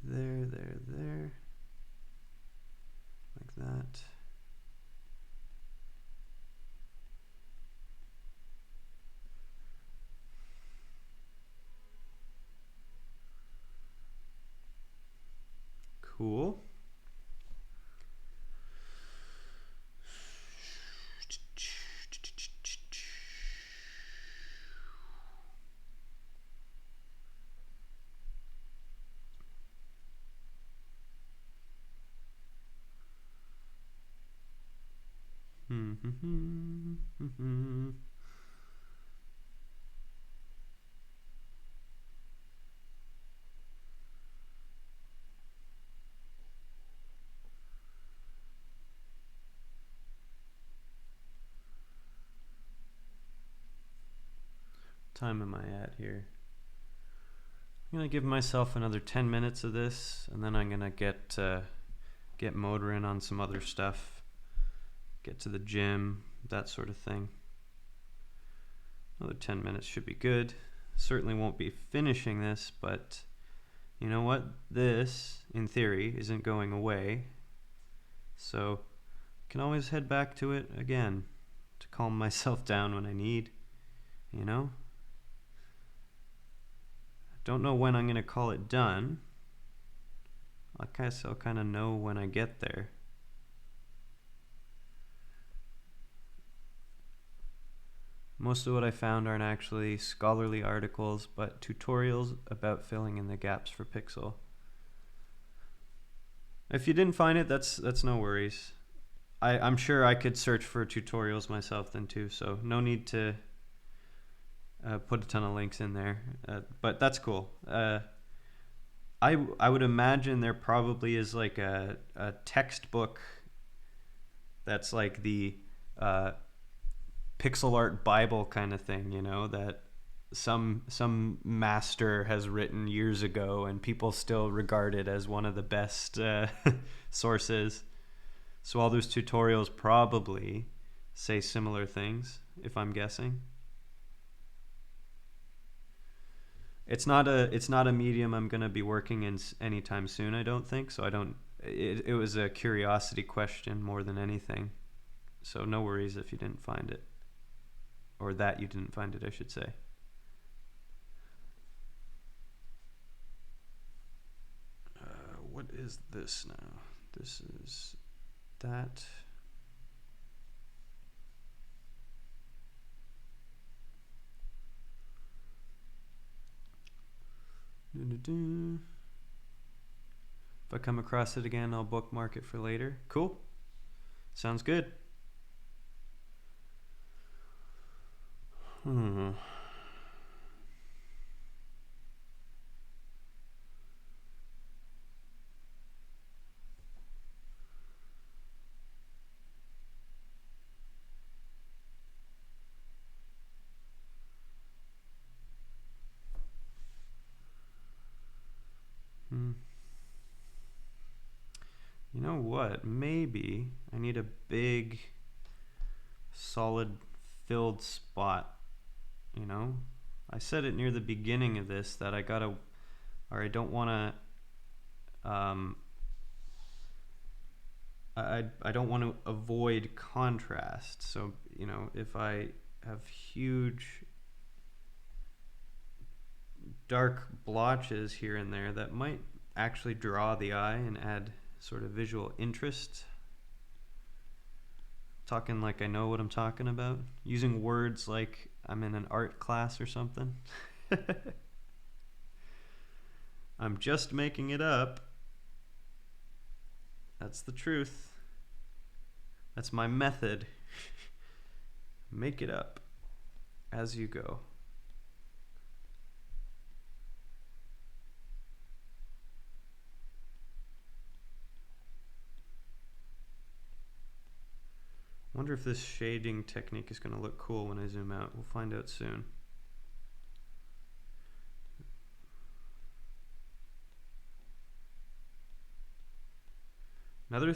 There. Like that. Cool. Time am I at here? I'm gonna give myself another 10 minutes of this, and then I'm gonna get motoring on some other stuff, get to the gym, that sort of thing. Another 10 minutes should be good. Certainly won't be finishing this, but you know what? This, in theory, isn't going away. So I can always head back to it again to calm myself down when I need, you know? Don't know when I'm going to call it done. I guess I'll kind of know when I get there. Most of what I found aren't actually scholarly articles, but tutorials about filling in the gaps for Pixel. If you didn't find it, that's no worries. I'm sure I could search for tutorials myself then too, so no need to put a ton of links in there. But that's cool. I would imagine there probably is like a textbook that's like the pixel art Bible kind of thing, you know, that some master has written years ago and people still regard it as one of the best sources. So all those tutorials probably say similar things, if I'm guessing. It's not a medium I'm going to be working in anytime soon, I don't think. So it was a curiosity question more than anything. So no worries if you didn't find it. Or that you didn't find it, I should say. What is this now? This is that. If I come across it again, I'll bookmark it for later. Cool. Sounds good. You know what? Maybe I need a big, solid, filled spot. You know? I said it near the beginning of this that I don't want to, I don't want to avoid contrast. So, you know, if I have huge dark blotches here and there, that might actually draw the eye and add sort of visual interest. Talking like I know what I'm talking about. Using words like I'm in an art class or something. I'm just making it up. That's the truth. That's my method. Make it up as you go. I wonder if this shading technique is going to look cool when I zoom out. We'll find out soon. Another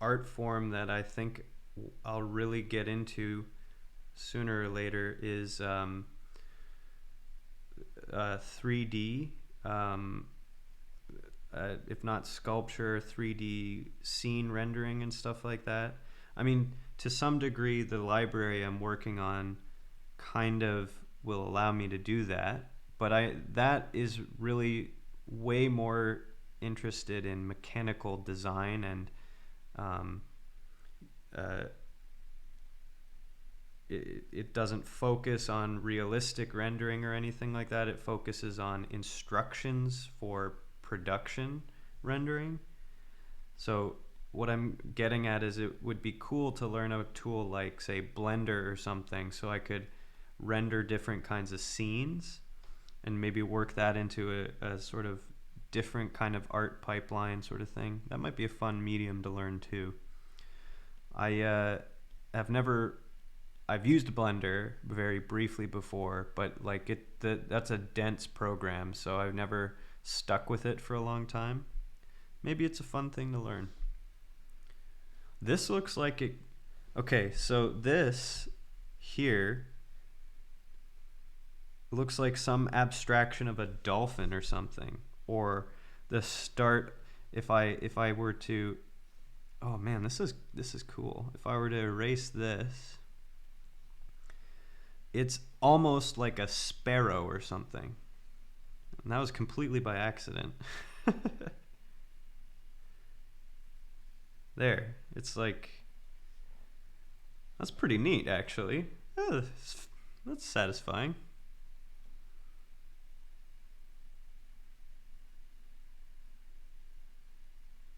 art form that I think I'll really get into sooner or later is 3D, if not sculpture, 3D scene rendering and stuff like that. I mean, to some degree, the library I'm working on kind of will allow me to do that, but that is really way more interested in mechanical design and it doesn't focus on realistic rendering or anything like that. It focuses on instructions for production rendering. So what I'm getting at is it would be cool to learn a tool like, say, Blender or something, so I could render different kinds of scenes and maybe work that into a sort of different kind of art pipeline sort of thing. That might be a fun medium to learn too. I've used Blender very briefly before, but like that's a dense program, so I've never stuck with it for a long time. Maybe it's a fun thing to learn. This looks like it. Okay, so this here looks like some abstraction of a dolphin or something, or the start. If I were to, oh man, this is cool. If I were to erase this, it's almost like a sparrow or something. And that was completely by accident. There, it's like, that's pretty neat actually. Oh, that's satisfying.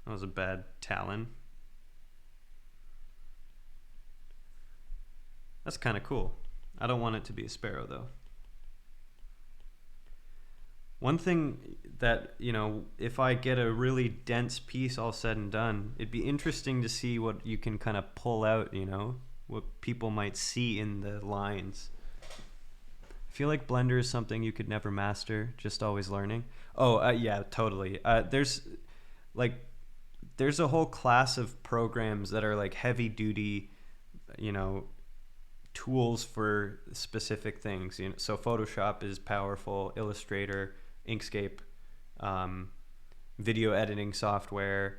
That was a bad talon. That's kind of cool. I don't want it to be a sparrow though. One thing that, you know, if I get a really dense piece all said and done, it'd be interesting to see what you can kind of pull out, you know, what people might see in the lines. I feel like Blender is something you could never master, just always learning. Oh, yeah, totally. There's a whole class of programs that are like heavy duty, you know, tools for specific things. You know, so Photoshop is powerful, Illustrator, Inkscape, video editing software,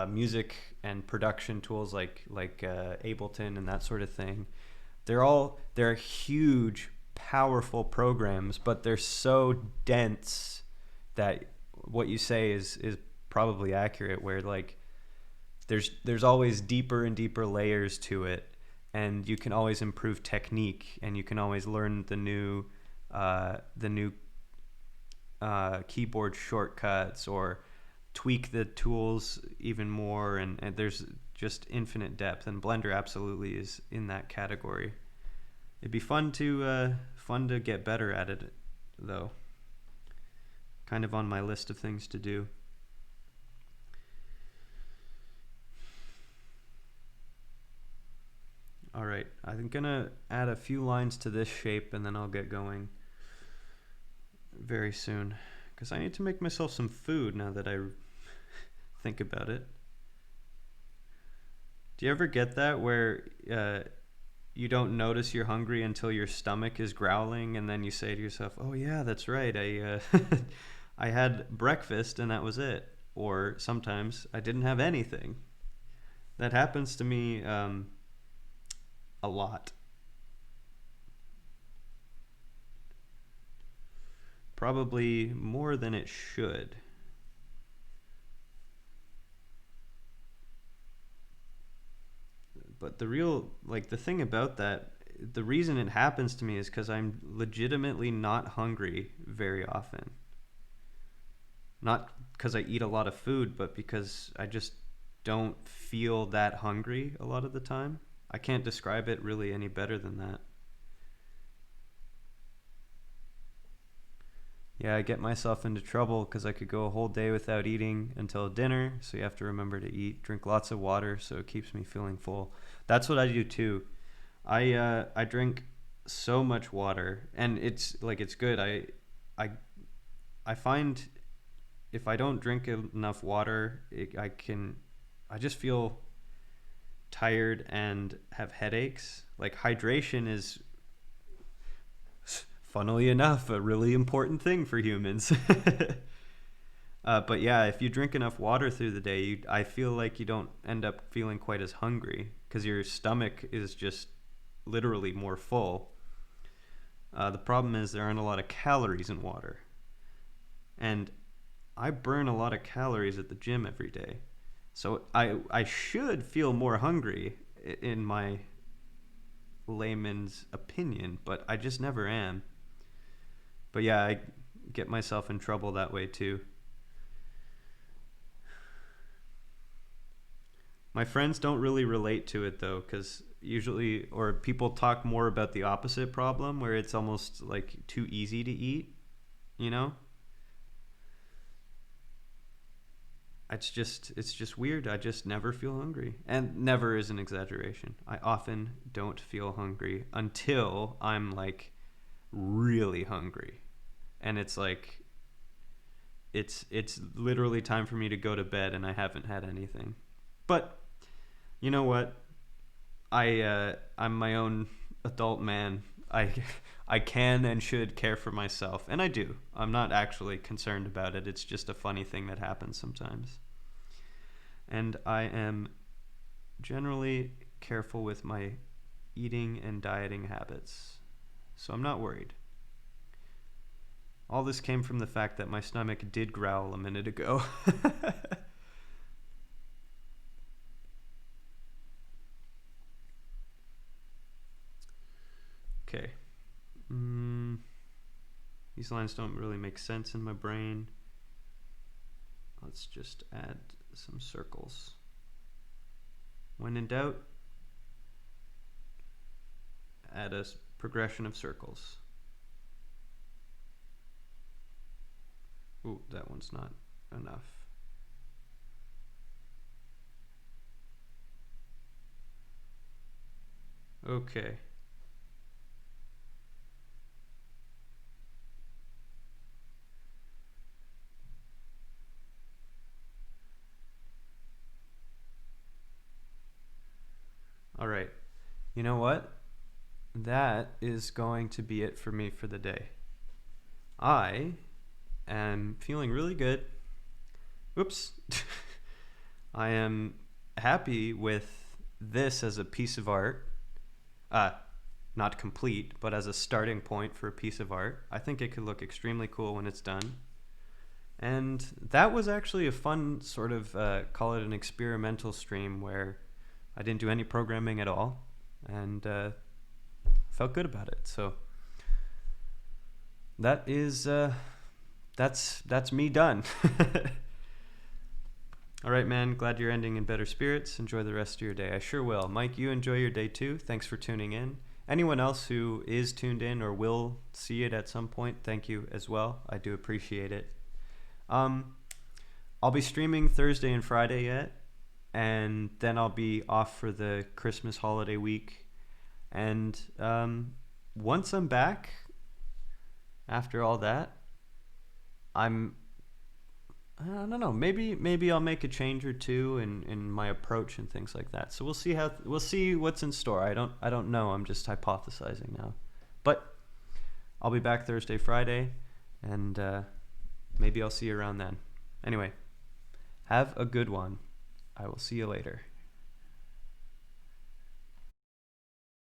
music and production tools like Ableton and that sort of thing. They're huge, powerful programs, but they're so dense that what you say is probably accurate. Where like there's always deeper and deeper layers to it, and you can always improve technique, and you can always learn the new keyboard shortcuts or tweak the tools even more, and there's just infinite depth, and Blender absolutely is in that category. It'd be fun to get better at it though. Kind of on my list of things to do. All right, I'm gonna add a few lines to this shape and then I'll get going very soon, because I need to make myself some food now that think about it. Do you ever get that where you don't notice you're hungry until your stomach is growling, and then you say to yourself, "Oh yeah, that's right. I had breakfast and that was it." Or sometimes I didn't have anything. That happens to me a lot. Probably more than it should. But the thing about that, the reason it happens to me is because I'm legitimately not hungry very often. Not because I eat a lot of food, but because I just don't feel that hungry a lot of the time. I can't describe it really any better than that. Yeah, I get myself into trouble because I could go a whole day without eating until dinner. So you have to remember to eat, drink lots of water, so it keeps me feeling full. That's what I do too. I drink so much water, and it's good. I I find if I don't drink enough water, I just feel tired and have headaches. Like hydration is, funnily enough, a really important thing for humans. But yeah, if you drink enough water through the day, I feel like you don't end up feeling quite as hungry because your stomach is just literally more full. The problem is there aren't a lot of calories in water. And I burn a lot of calories at the gym every day. So I should feel more hungry in my layman's opinion, but I just never am. But yeah, I get myself in trouble that way too. My friends don't really relate to it though, because usually, or people talk more about the opposite problem where it's almost like too easy to eat, you know? It's just weird. I just never feel hungry. And never is an exaggeration. I often don't feel hungry until I'm like really hungry. And it's like it's literally time for me to go to bed and I haven't had anything. But you know what? I'm my own adult man. I I can and should care for myself, and I do. I'm not actually concerned about it. It's just a funny thing that happens sometimes. And I am generally careful with my eating and dieting habits. So I'm not worried. All this came from the fact that my stomach did growl a minute ago. Okay. Mm, these lines don't really make sense in my brain. Let's just add some circles. When in doubt, add a progression of circles. Ooh, that one's not enough. Okay. All right. You know what? That is going to be it for me for the day. I am feeling really good. Oops. I am happy with this as a piece of art. Uh, Not complete, but as a starting point for a piece of art. I think it could look extremely cool when it's done. And that was actually a fun sort of, call it an experimental stream where I didn't do any programming at all and felt good about it. So that is, that's me done. All right, man. Glad you're ending in better spirits. Enjoy the rest of your day. I sure will. Mike, you enjoy your day too. Thanks for tuning in. Anyone else who is tuned in or will see it at some point, thank you as well. I do appreciate it. Um, I'll be streaming Thursday and Friday yet, and then I'll be off for the Christmas holiday week. And once I'm back, after all that, I'm I don't know. Maybe I'll make a change or two in my approach and things like that. So we'll see what's in store. I don't know. I'm just hypothesizing now. But I'll be back Thursday, Friday, and maybe I'll see you around then. Anyway, have a good one. I will see you later.